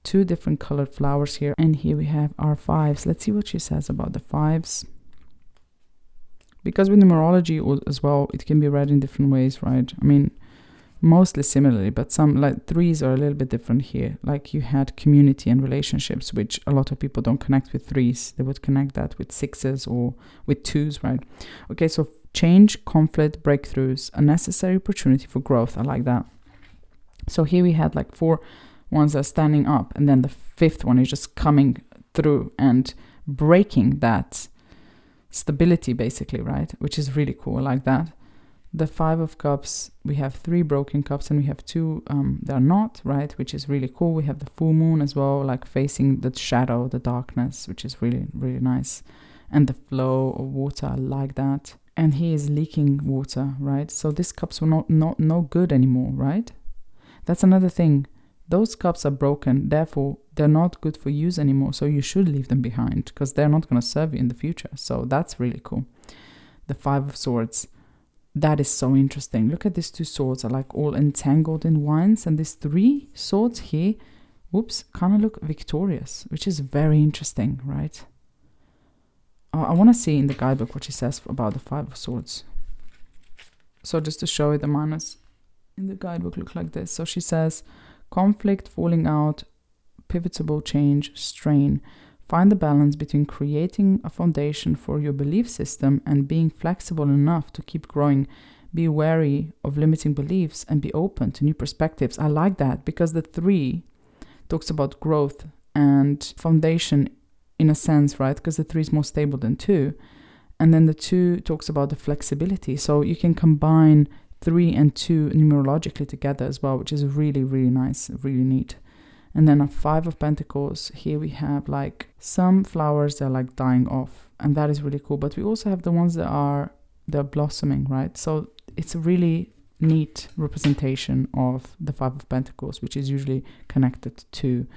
Speaker 1: 2 different colored flowers here. And here we have our 5s. Let's see what she says about the 5s. Because with numerology as well, it can be read in different ways, right? I mean, mostly similarly, but some like 3s are a little bit different here. Like you had community and relationships, which a lot of people don't connect with 3s. They would connect that with 6s or with 2s, right? Okay, so change, conflict, breakthroughs, a necessary opportunity for growth. I like that. So here we had like 4 ones that are standing up, and then the 5th one is just coming through and breaking that stability basically, right? Which is really cool. I like that. The 5 of Cups, we have 3 broken cups and we have 2 they're not, right? Which is really cool. We have the full moon as well, like facing the shadow, the darkness, which is really, really nice. And the flow of water, I like that. And he is leaking water, right? So these cups were not no good anymore, right? That's another thing. Those cups are broken, therefore they're not good for use anymore. So you should leave them behind because they're not going to serve you in the future. So that's really cool. The 5 of Swords. That is so interesting. Look at these 2 swords are like all entangled in vines, and these 3 swords here, kind of look victorious, which is very interesting, right? I want to see in the guidebook what she says about the 5 of Swords. So just to show you, the minus in the guidebook look like this. So she says, conflict, falling out, pivotal change, strain. Find the balance between creating a foundation for your belief system and being flexible enough to keep growing. Be wary of limiting beliefs and be open to new perspectives. I like that because the 3 talks about growth and foundation in a sense, right? Because the 3 is more stable than 2. And then the 2 talks about the flexibility. So you can combine 3 and 2 numerologically together as well, which is really, really nice, really neat. And then a 5 of Pentacles, here we have like some flowers that are like dying off, and that is really cool. But we also have the ones they're blossoming, right? So it's a really neat representation of the 5 of Pentacles, which is usually connected to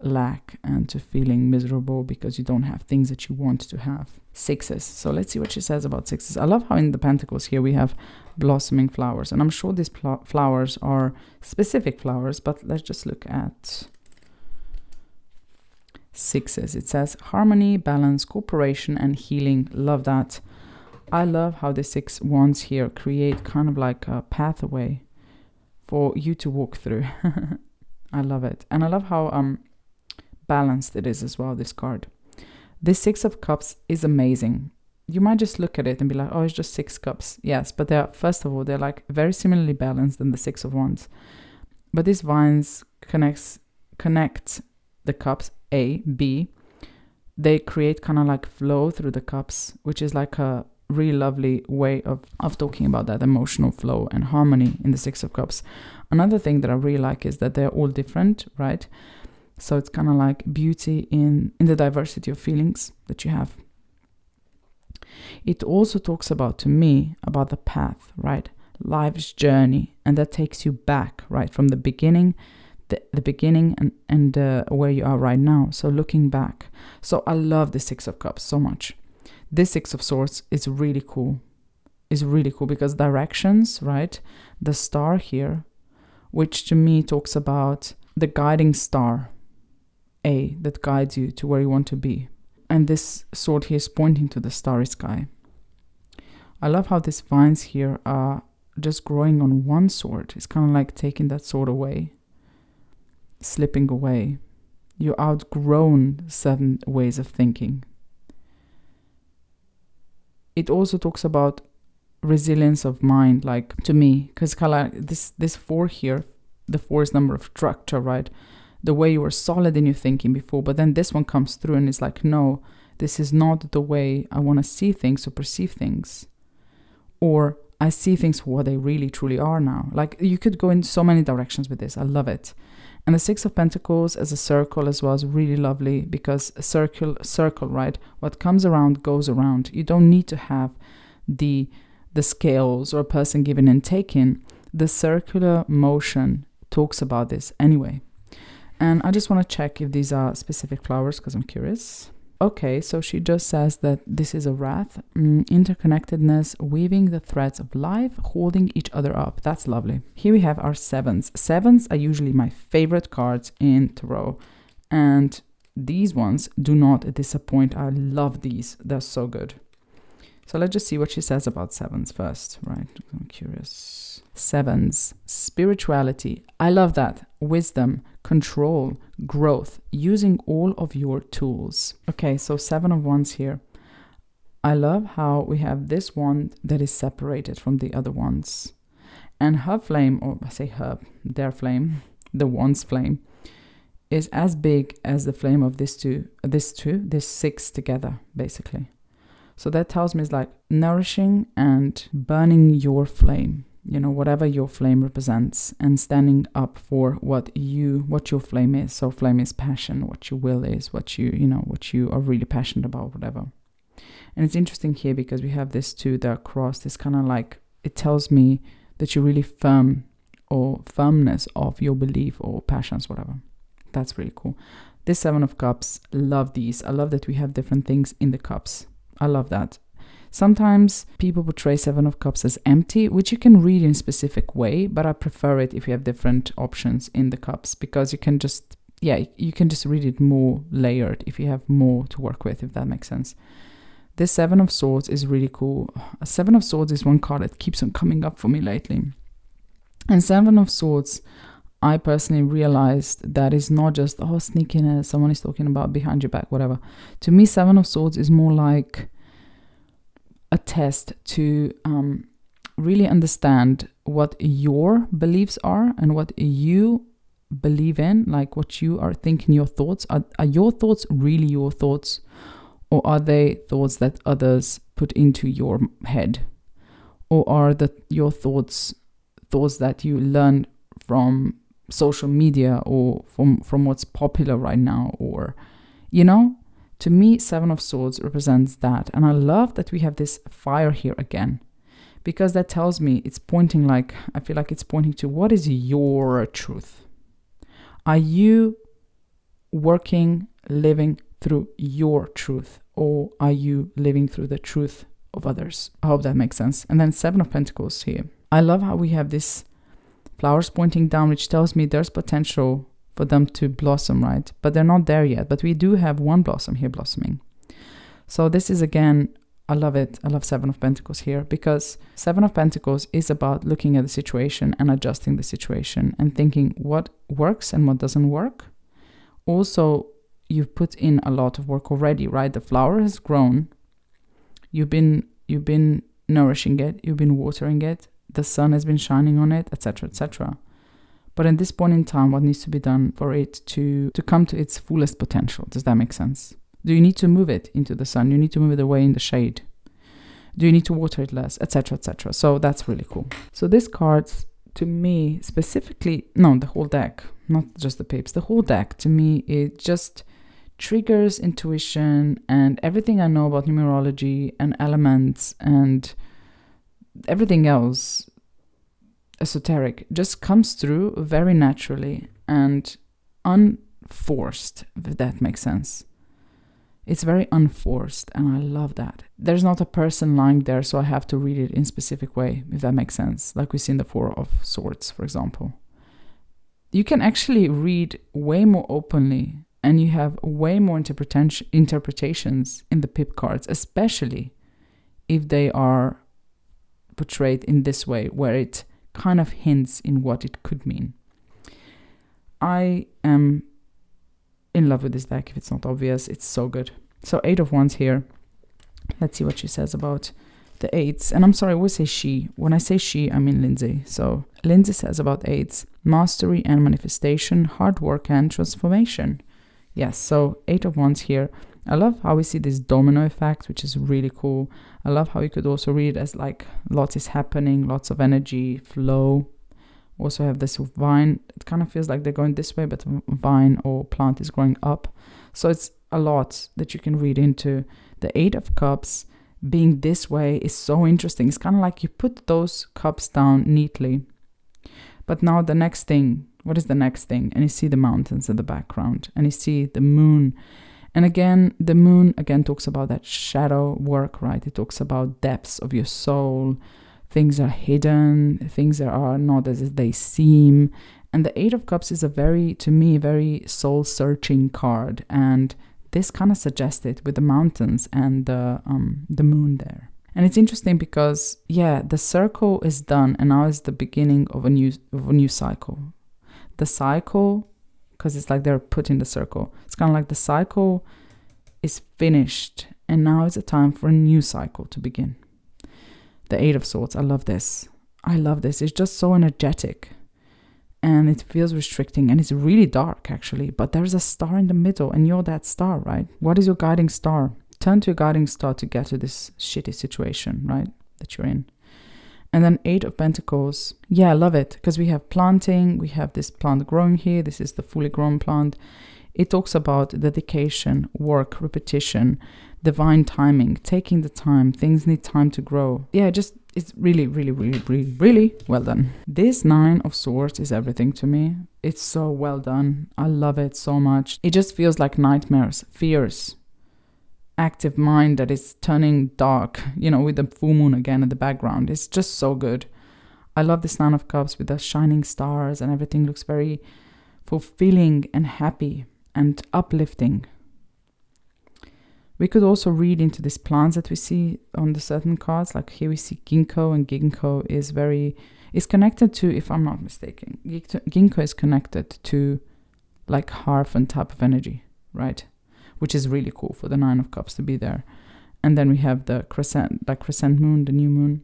Speaker 1: lack and to feeling miserable because you don't have things that you want to have. 6s. So let's see what she says about 6s. I love how in the Pentacles here we have blossoming flowers, and I'm sure these flowers are specific flowers, but let's just look at 6s. It says harmony, balance, cooperation, and healing. Love that. I love how the 6 wands here create kind of like a pathway for you to walk through. I love it. And I love how balanced it is as well, this card. This 6 of Cups is amazing. You might just look at it and be like, oh, it's just 6 cups. Yes, but they're, first of all, they're like very similarly balanced than the 6 of Wands. But these vines connect the cups, A, B. They create kind of like flow through the cups, which is like a really lovely way of talking about that emotional flow and harmony in the 6 of Cups. Another thing that I really like is that they're all different, right? So it's kind of like beauty in the diversity of feelings that you have. It also talks about, to me, about the path, right? Life's journey, and that takes you back, right? From the beginning, the beginning and where you are right now. So looking back. So I love the 6 of Cups so much. This 6 of Swords is really cool. It's really cool because directions, right? The star here, which to me talks about the guiding star, A, that guides you to where you want to be. And this sword here is pointing to the starry sky. I love how these vines here are just growing on one sword. It's kind of like taking that sword away, slipping away. You're outgrown certain ways of thinking. It also talks about resilience of mind, like to me, because kind of like this 4 here, the 4 is number of structure, right? The way you were solid in your thinking before, but then this one comes through and it's like, no, this is not the way I want to see things or perceive things. Or I see things for what they really truly are now. Like you could go in so many directions with this. I love it. And the 6 of Pentacles as a circle as well is really lovely because a circle, right? What comes around goes around. You don't need to have the scales or a person giving and taking. The circular motion talks about this anyway. And I just want to check if these are specific flowers because I'm curious. Okay, so she just says that this is a wrath, interconnectedness, weaving the threads of life, holding each other up. That's lovely. Here we have our sevens. Sevens are usually my favorite cards in tarot. And these ones do not disappoint. I love these. They're so good. So let's just see what she says about sevens first, right? I'm curious. Sevens, spirituality. I love that. Wisdom, control, growth, using all of your tools. Okay, so 7 of Wands here. I love how we have this wand that is separated from the other ones. And her flame, or I say her, their flame, the wand's flame, is as big as the flame of this 6 together, basically. So that tells me it's like nourishing and burning your flame, whatever your flame represents, and standing up for what your flame is. So flame is passion, what your will is, what you are really passionate about, whatever. And it's interesting here because we have this 2 that are crossed. It's kind of like, it tells me that you're really firm, or firmness of your belief or passions, whatever. That's really cool. This 7 of Cups, love these. I love that we have different things in the cups. I love that. Sometimes people portray 7 of Cups as empty, which you can read in a specific way, but I prefer it if you have different options in the cups, because you can just read it more layered if you have more to work with, if that makes sense. This 7 of Swords is really cool. A 7 of Swords is one card that keeps on coming up for me lately. And 7 of Swords, I personally realized that it's not just, sneakiness, someone is talking about behind your back, whatever. To me, 7 of Swords is more like a test to really understand what your beliefs are and what you believe in, like what you are thinking, your thoughts. Are your thoughts really your thoughts? Or are they thoughts that others put into your head? Or are your thoughts that you learn from social media or from what's popular right now? Or, to me, 7 of Swords represents that. And I love that we have this fire here again, because that tells me I feel like it's pointing to, what is your truth? Are you living through your truth, or are you living through the truth of others? I hope that makes sense. And then 7 of Pentacles here. I love how we have this flowers pointing down, which tells me there's potential for them to blossom, right? But they're not there yet. But we do have one blossom here blossoming. So this is, again, I love it. I love 7 of Pentacles here, because 7 of Pentacles is about looking at the situation and adjusting the situation and thinking what works and what doesn't work. Also, you've put in a lot of work already, right? The flower has grown. You've been nourishing it. You've been watering it. The sun has been shining on it, etc., etc. But at this point in time, what needs to be done for it to come to its fullest potential? Does that make sense? Do you need to move it into the sun? Do you need to move it away in the shade? Do you need to water it less, etc., etc.? So that's really cool. So this cards, to me, specifically, the whole deck, not just the pips, the whole deck, to me, it just triggers intuition, and everything I know about numerology and elements and everything else esoteric just comes through very naturally and unforced, if that makes sense. It's very unforced, and I love that. There's not a person lying there, so I have to read it in a specific way, if that makes sense, like we see in the 4 of Swords, for example. You can actually read way more openly, and you have way more interpretations in the pip cards, especially if they are portrayed in this way, where it kind of hints in what it could mean. I am in love with this deck, if it's not obvious. It's so good. So 8 of Wands here. Let's see what she says about the 8s. And I'm sorry, I always say she. When I say she, I mean Lindsay. So Lindsay says about 8s, mastery and manifestation, hard work and transformation. Yes, so 8 of Wands here. I love how we see this domino effect, which is really cool. I love how you could also read it as like lots is happening, lots of energy, flow. Also have this vine. It kind of feels like they're going this way, but vine or plant is growing up. So it's a lot that you can read into. The 8 of Cups being this way is so interesting. It's kind of like you put those cups down neatly. But now the next thing What is the next thing? And you see the mountains in the background, and you see the moon. And again, the moon again talks about that shadow work, right? It talks about depths of your soul. Things are hidden, things that are not as they seem. And the Eight of Cups is to me, very soul-searching card. And this kind of suggested with the mountains and the moon there. And it's interesting because, the circle is done, and now is the beginning of a new cycle. The cycle, because it's like they're put in the circle. It's kind of like the cycle is finished, and now is a time for a new cycle to begin. The Eight of Swords, I love this. It's just so energetic, and it feels restricting, and it's really dark actually, but there's a star in the middle, and you're that star, right? What is your guiding star? Turn to your guiding star to get to this shitty situation, right, that you're in. And then Eight of Pentacles. I love it, because we have planting, we have this plant growing here. This is the fully grown plant. It talks about dedication, work, repetition, divine timing, taking the time. Things need time to grow. It's really, really, really, really, really well done. This Nine of Swords is everything to me. It's so well done. I love it so much. It just feels like nightmares, fears, active mind that is turning dark, with the full moon again in the background. It's just so good. I love this Nine of Cups with the shining stars, and everything looks very fulfilling and happy and uplifting. We could also read into these plants that we see on the certain cards. Like here we see ginkgo, and ginkgo is connected to, if I'm not mistaken, ginkgo is connected to like Hierophant type of energy, right? Which is really cool for the Nine of Cups to be there. And then we have the crescent moon, the new moon.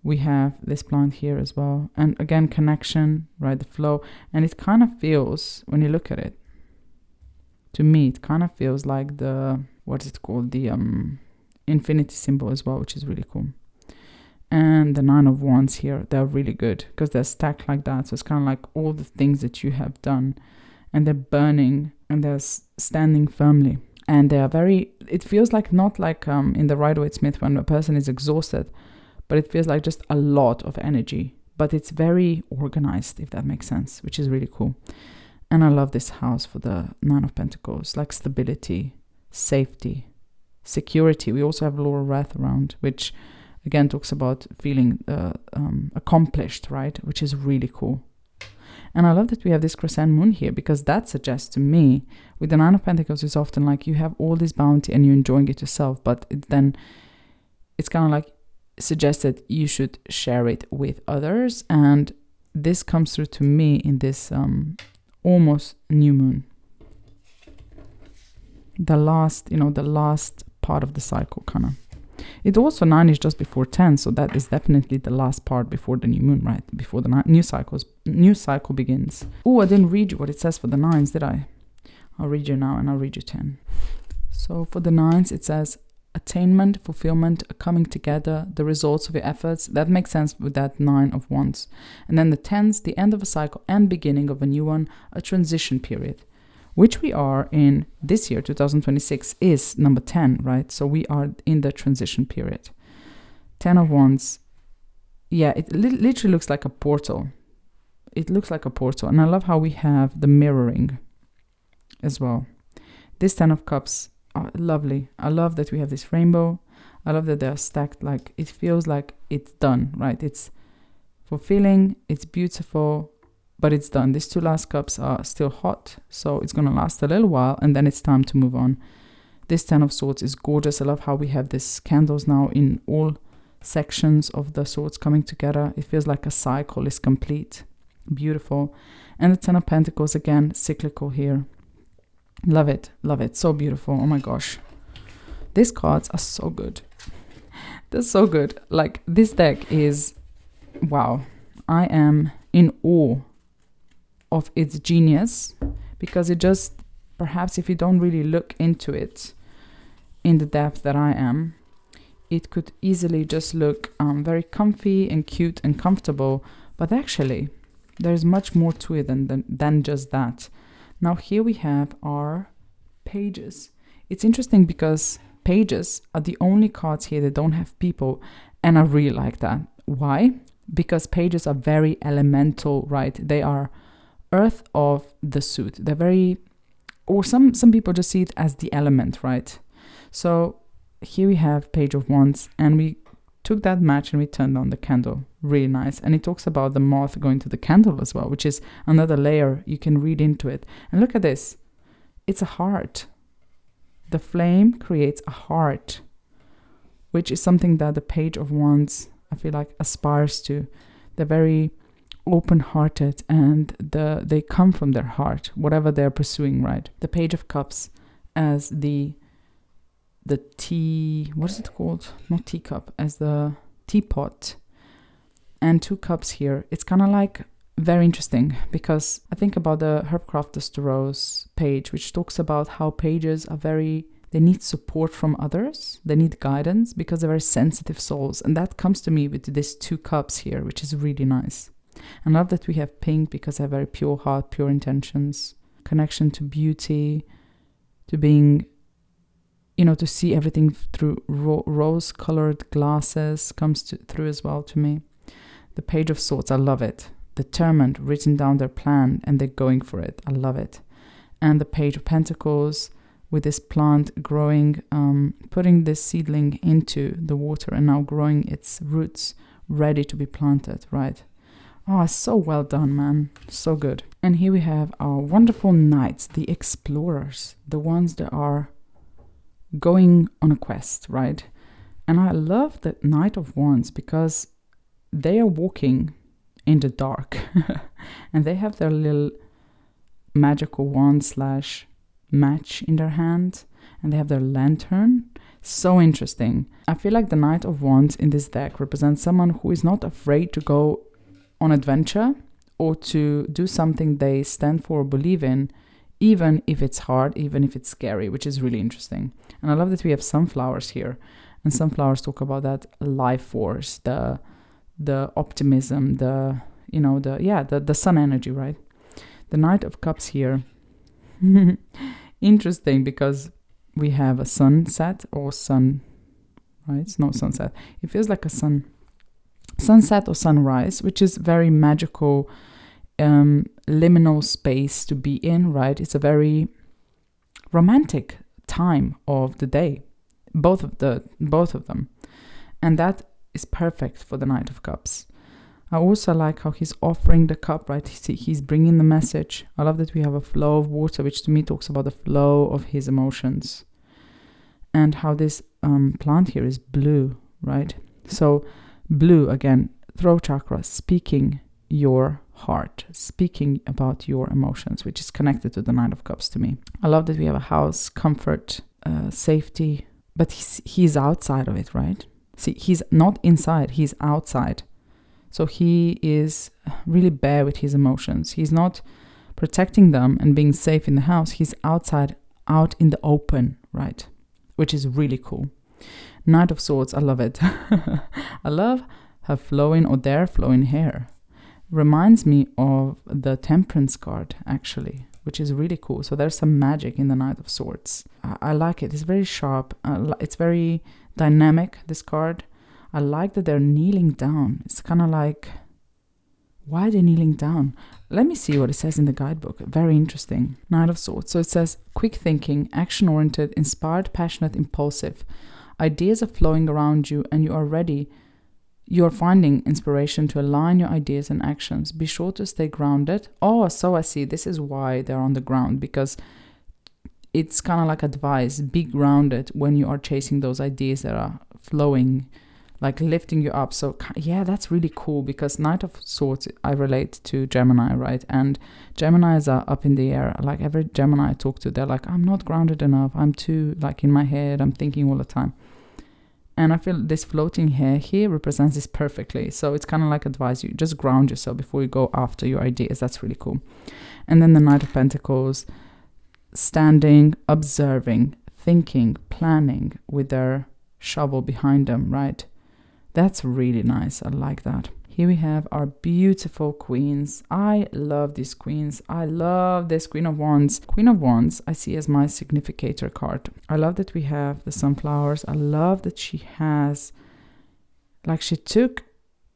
Speaker 1: We have this plant here as well. And again, connection, right? The flow. And it kind of feels, when you look at it, to me, it kind of feels like the, what is it called? The infinity symbol as well, which is really cool. And the Nine of Wands here, they're really good because they're stacked like that. So it's kind of like all the things that you have done, and they're burning, and they're standing firmly. And they are it feels like not like in the Rider-Waite-Smith when a person is exhausted, but it feels like just a lot of energy. But it's very organized, if that makes sense, which is really cool. And I love this house for the Nine of Pentacles, like stability, safety, security. We also have Laurel Wrath around, which again talks about feeling accomplished, right? Which is really cool. And I love that we have this crescent moon here, because that suggests to me, with the Nine of Pentacles, it's often like you have all this bounty and you're enjoying it yourself, but then it's kind of like suggested you should share it with others. And this comes through to me in this almost new moon. The last part of the cycle, kind of. It also 9 is just before 10, so that is definitely the last part before the new moon, right? Before the new cycle begins. Oh, I didn't read you what it says for the 9s, did I? I'll read you now, and I'll read you 10. So for the 9s, it says attainment, fulfillment, a coming together, the results of your efforts. That makes sense with that 9 of Wands. And then the 10s, the end of a cycle and beginning of a new one, a transition period, which we are in this year, 2026, is number 10, right? So we are in the transition period. 10 of Wands, it literally looks like a portal. It looks like a portal. And I love how we have the mirroring as well. This 10 of Cups, lovely. I love that we have this rainbow. I love that they're stacked. Like, it feels like it's done, right? It's fulfilling, it's beautiful, but it's done. These two last cups are still hot, so it's going to last a little while, and then it's time to move on. This 10 of Swords is gorgeous. I love how we have these candles now in all sections of the swords coming together. It feels like a cycle is complete. Beautiful. And the 10 of Pentacles, again, cyclical here. Love it. Love it. So beautiful. Oh my gosh. These cards are so good. They're so good. Like, this deck is, wow. I am in awe of its genius, because it just, perhaps if you don't really look into it in the depth that I am, it could easily just look very comfy and cute and comfortable, but actually there's much more to it than just that. Now here we have our pages. It's interesting because pages are the only cards here that don't have people, and I really like that. Why? Because pages are very elemental, right? They are earth of the suit. They're very, or some people just see it as the element, right? So here we have Page of Wands, and we took that match and we turned on the candle. Really nice. And it talks about the moth going to the candle as well, which is another layer you can read into it. And look at this. It's a heart. The flame creates a heart, which is something that the Page of Wands, I feel like, aspires to. They're very open-hearted, and they come from their heart, whatever they're pursuing, right? The Page of Cups as the tea, what is it called? Not teacup, as the teapot, and 2 cups here. It's kind of like very interesting, because I think about the Herb Crafter's Tarot's page, which talks about how pages are they need support from others, they need guidance, because they're very sensitive souls, and that comes to me with these 2 cups here, which is really nice. I love that we have pink, because they have very pure heart, pure intentions, connection to beauty, to being, to see everything through rose-colored glasses comes through as well to me. The Page of Swords, I love it. Determined, written down their plan, and they're going for it. I love it. And the Page of Pentacles, with this plant growing, putting this seedling into the water and now growing its roots, ready to be planted, right? Oh, so well done, man. So good. And here we have our wonderful knights, the explorers, the ones that are going on a quest, right? And I love the Knight of Wands, because they are walking in the dark and they have their little magical wand / match in their hand, and they have their lantern. So interesting. I feel like the Knight of Wands in this deck represents someone who is not afraid to go on adventure or to do something they stand for or believe in, even if it's hard, even if it's scary, which is really interesting. And I love that we have sunflowers here, and sunflowers talk about that life force, the optimism, the sun energy, right? The Knight of Cups here. Interesting, because we have a sunset or sun, right? It's not sunset. It feels like a sunset or sunrise, which is very magical, liminal space to be in, right? It's a very romantic time of the day, both of them, and that is perfect for the Knight of Cups. I also like how he's offering the cup, right? He's bringing the message. I love that we have a flow of water, which to me talks about the flow of his emotions, and how this plant here is blue, right? So blue, again, throat chakra, speaking your heart, speaking about your emotions, which is connected to the Knight of Cups to me. I love that we have a house, comfort, safety, but he's outside of it, right? See, he's not inside, he's outside. So he is really bare with his emotions. He's not protecting them and being safe in the house. He's outside, out in the open, right? Which is really cool. Knight of Swords, I love it. I love her flowing, or their flowing hair. Reminds me of the Temperance card, actually, which is really cool. So there's some magic in the Knight of Swords. I like it. It's very sharp. It's very dynamic, this card. I like that they're kneeling down. It's kind of like, why are they kneeling down? Let me see what it says in the guidebook. Very interesting. Knight of Swords. So it says, quick thinking, action-oriented, inspired, passionate, impulsive. Ideas are flowing around you and you are ready. You are finding inspiration to align your ideas and actions. Be sure to stay grounded. Oh, so I see. This is why they're on the ground, because it's kind of like advice. Be grounded when you are chasing those ideas that are flowing, like lifting you up. So yeah, that's really cool, because Knight of Swords, I relate to Gemini, right? And Geminis are up in the air. Like every Gemini I talk to, they're like, I'm not grounded enough. I'm too like in my head. I'm thinking all the time. And I feel this floating hair here represents this perfectly. So it's kind of like advice you just ground yourself before you go after your ideas. That's really cool. And then the Knight of Pentacles, standing, observing, thinking, planning with their shovel behind them, right? That's really nice. I like that. Here we have our beautiful queens. I love these queens. I love this Queen of Wands. Queen of Wands I see as my significator card. I love that we have the sunflowers. I love that she has, like, she took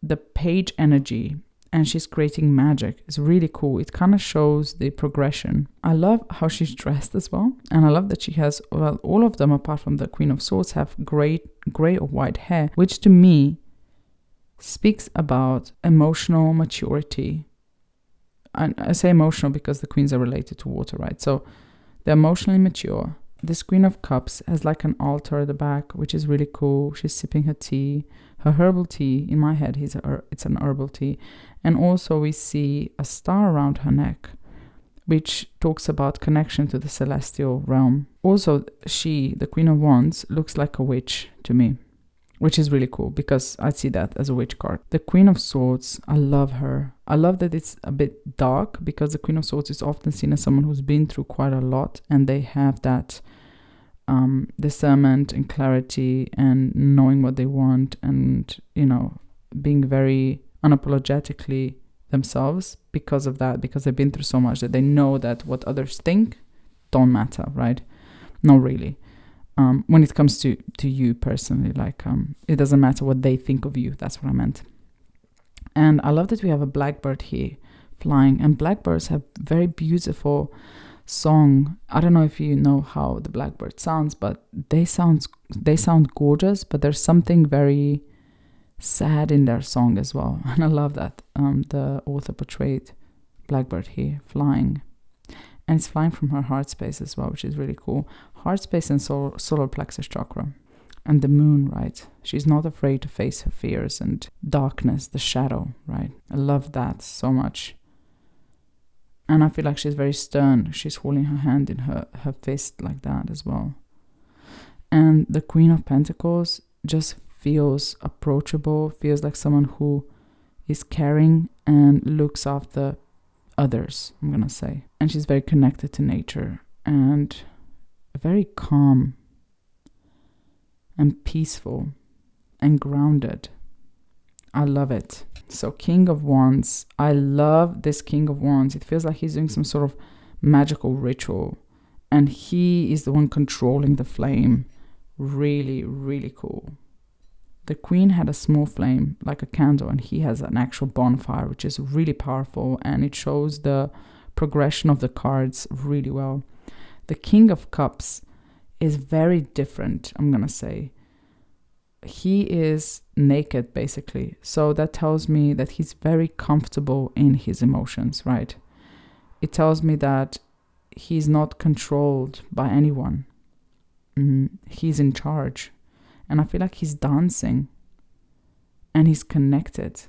Speaker 1: the page energy and she's creating magic. It's really cool. It kind of shows the progression. I love how she's dressed as well, and I love that she has, well, all of them apart from the Queen of Swords have gray or white hair, which to me speaks about emotional maturity. And I say emotional because the queens are related to water, right? So they're emotionally mature. This Queen of Cups has like an altar at the back, which is really cool. She's sipping her tea, her herbal tea. In my head, it's an herbal tea. And also we see a star around her neck, which talks about connection to the celestial realm. Also, she, the Queen of Wands, looks like a witch to me, which is really cool because I see that as a witch card. The Queen of Swords, I love her. I love that it's a bit dark because the Queen of Swords is often seen as someone who's been through quite a lot, and they have that discernment and clarity and knowing what they want, and, you know, being very unapologetically themselves because of that, because they've been through so much that they know that what others think don't matter, right? Not really. When it comes to you personally, like it doesn't matter what they think of you. That's what I meant. And I love that we have a blackbird here flying, and blackbirds have very beautiful song. I don't know if you know how the blackbird sounds, but they sound gorgeous, but there's something very sad in their song as well. And I love that the author portrayed blackbird here flying. And it's flying from her heart space as well, which is really cool. Heart space and solar plexus chakra. And the moon, right? She's not afraid to face her fears and darkness, the shadow, right? I love that so much. And I feel like she's very stern. She's holding her hand in her fist like that as well. And the Queen of Pentacles just feels approachable, feels like someone who is caring and looks after others, I'm gonna say. And she's very connected to nature and very calm and peaceful and grounded. I love it. So King of Wands, I love this King of Wands. It feels like he's doing some sort of magical ritual, and he is the one controlling the flame. Really, really cool. The Queen had a small flame, like a candle, and he has an actual bonfire, which is really powerful, and it shows the progression of the cards really well. The King of Cups is very different, I'm gonna say. He is naked, basically. So that tells me that he's very comfortable in his emotions, right? It tells me that he's not controlled by anyone. He's in charge. And I feel like he's dancing. And he's connected.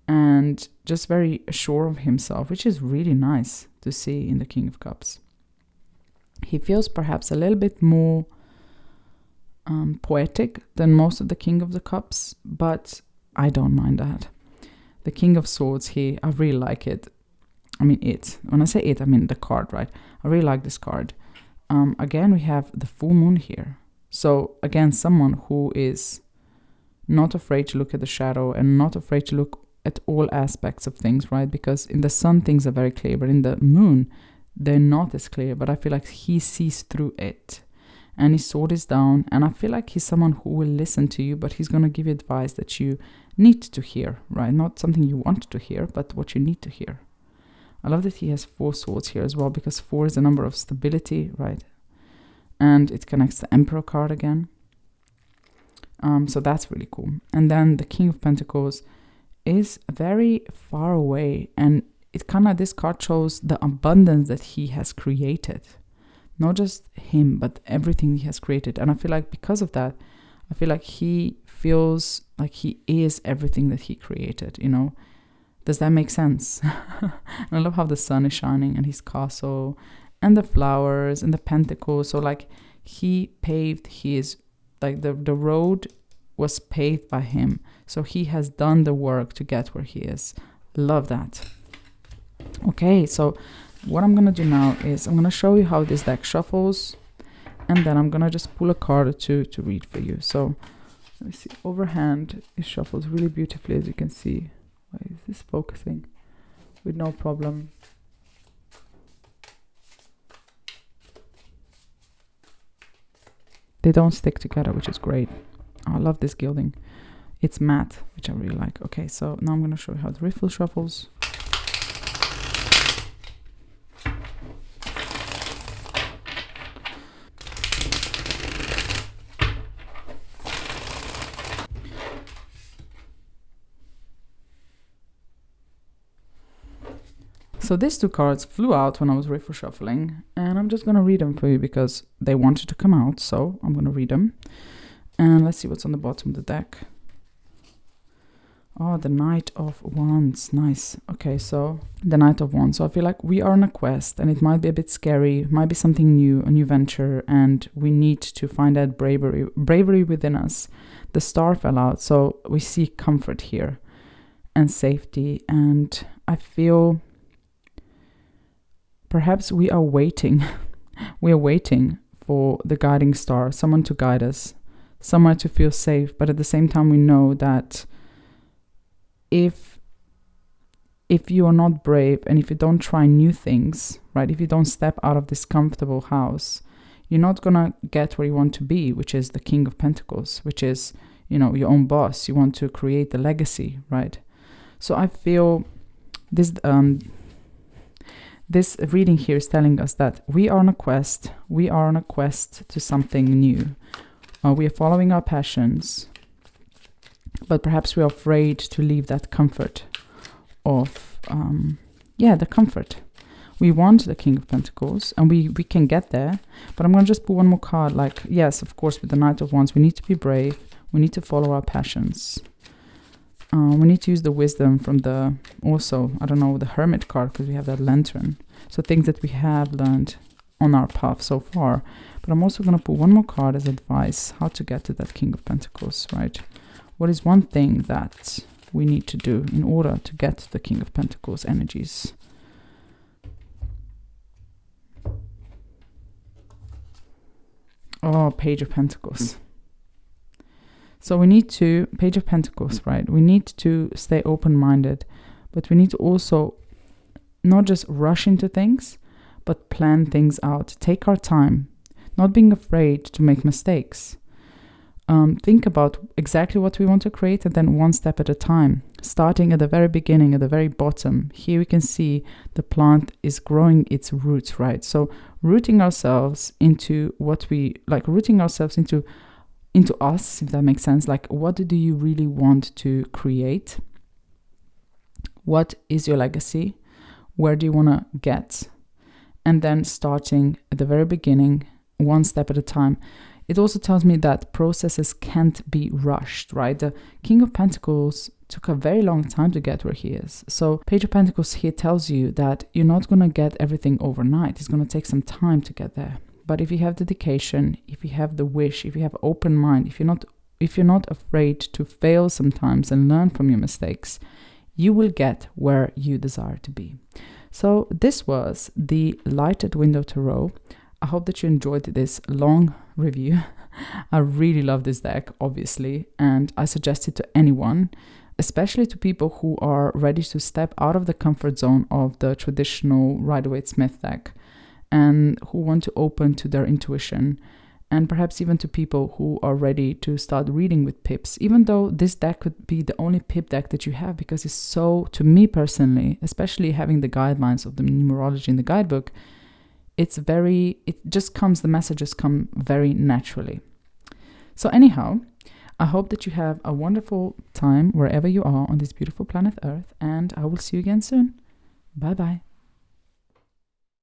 Speaker 1: And just very sure of himself, which is really nice to see in the King of Cups. He feels perhaps a little bit more poetic than most of the King of the Cups, but I don't mind that. The King of Swords here, I really like it. I mean it. When I say it, I mean the card, right? I really like this card. Again, we have the full moon here. So again, someone who is not afraid to look at the shadow and not afraid to look at all aspects of things, right? Because in the sun, things are very clear, but in the moon, they're not as clear. But I feel like he sees through it. And his sword is down, and I feel like he's someone who will listen to you, but he's going to give you advice that you need to hear, right? Not something you want to hear, but what you need to hear. I love that he has 4 swords here as well, because 4 is a number of stability, right? And it connects the Emperor card again. So that's really cool. And then the King of Pentacles is very far away, and it kind of, this card shows the abundance that he has created. Not just him, but everything he has created. And I feel like because of that, I feel like he feels like he is everything that he created, you know? Does that make sense? And I love how the sun is shining and his castle and the flowers and the pentacles. So like he paved his, like the road was paved by him. So he has done the work to get where he is. Love that. Okay, so what I'm going to do now is I'm going to show you how this deck shuffles, and then I'm going to just pull a card or two to read for you. So let me see. Overhand, it shuffles really beautifully, as you can see. Why is this focusing? With no problem. They don't stick together, which is great. I love this gilding. It's matte, which I really like. Okay, so now I'm going to show you how the riffle shuffles. So these two cards flew out when I was riffle shuffling, and I'm just going to read them for you because they wanted to come out, so I'm going to read them. And let's see what's on the bottom of the deck. Oh, the Knight of Wands. Nice. Okay, so the Knight of Wands. So I feel like we are on a quest, and it might be a bit scary, might be something new, a new venture, and we need to find that bravery within us. The star fell out, so we see comfort here and safety, and I feel perhaps we are waiting. We are waiting for the guiding star, someone to guide us, somewhere to feel safe. But at the same time, we know that if you are not brave and if you don't try new things, right? If you don't step out of this comfortable house, you're not gonna get where you want to be, which is the King of Pentacles, which is, you know, your own boss. You want to create a legacy, right? So I feel this reading here is telling us that we are on a quest. We are on a quest to something new. We are following our passions, but perhaps we are afraid to leave that comfort of, the comfort. We want the King of Pentacles, and we can get there, but I'm going to just put one more card. Like, yes, of course, with the Knight of Wands, we need to be brave. We need to follow our passions. We need to use the wisdom from the Hermit card, because we have that lantern. So things that we have learned on our path so far. But I'm also going to put one more card as advice, how to get to that King of Pentacles, right? What is one thing that we need to do in order to get to the King of Pentacles energies? Oh, Page of Pentacles. So we need to, Page of Pentacles, right? We need to stay open-minded, but we need to also not just rush into things, but plan things out. Take our time, not being afraid to make mistakes. Think about exactly what we want to create, and then one step at a time, starting at the very beginning, at the very bottom. Here we can see the plant is growing its roots, right? So rooting ourselves into what we like, rooting ourselves into us, if that makes sense. Like, what do you really want to create? What is your legacy? Where do you want to get? And then starting at the very beginning, one step at a time. It also tells me that processes can't be rushed, right? The King of Pentacles took a very long time to get where he is. So Page of Pentacles here tells you that you're not going to get everything overnight. It's going to take some time to get there. But if you have dedication, if you have the wish, if you have open mind, if you're not afraid to fail sometimes and learn from your mistakes, you will get where you desire to be. So this was the Lighted Window Tarot. I hope that you enjoyed this long review. I really love this deck, obviously, and I suggest it to anyone, especially to people who are ready to step out of the comfort zone of the traditional Rider-Waite-Smith deck, and who want to open to their intuition, and perhaps even to people who are ready to start reading with pips, even though this deck could be the only pip deck that you have, because it's so, to me personally, especially having the guidelines of the numerology in the guidebook, the messages come very naturally. So anyhow, I hope that you have a wonderful time wherever you are on this beautiful planet Earth, and I will see you again soon. Bye bye.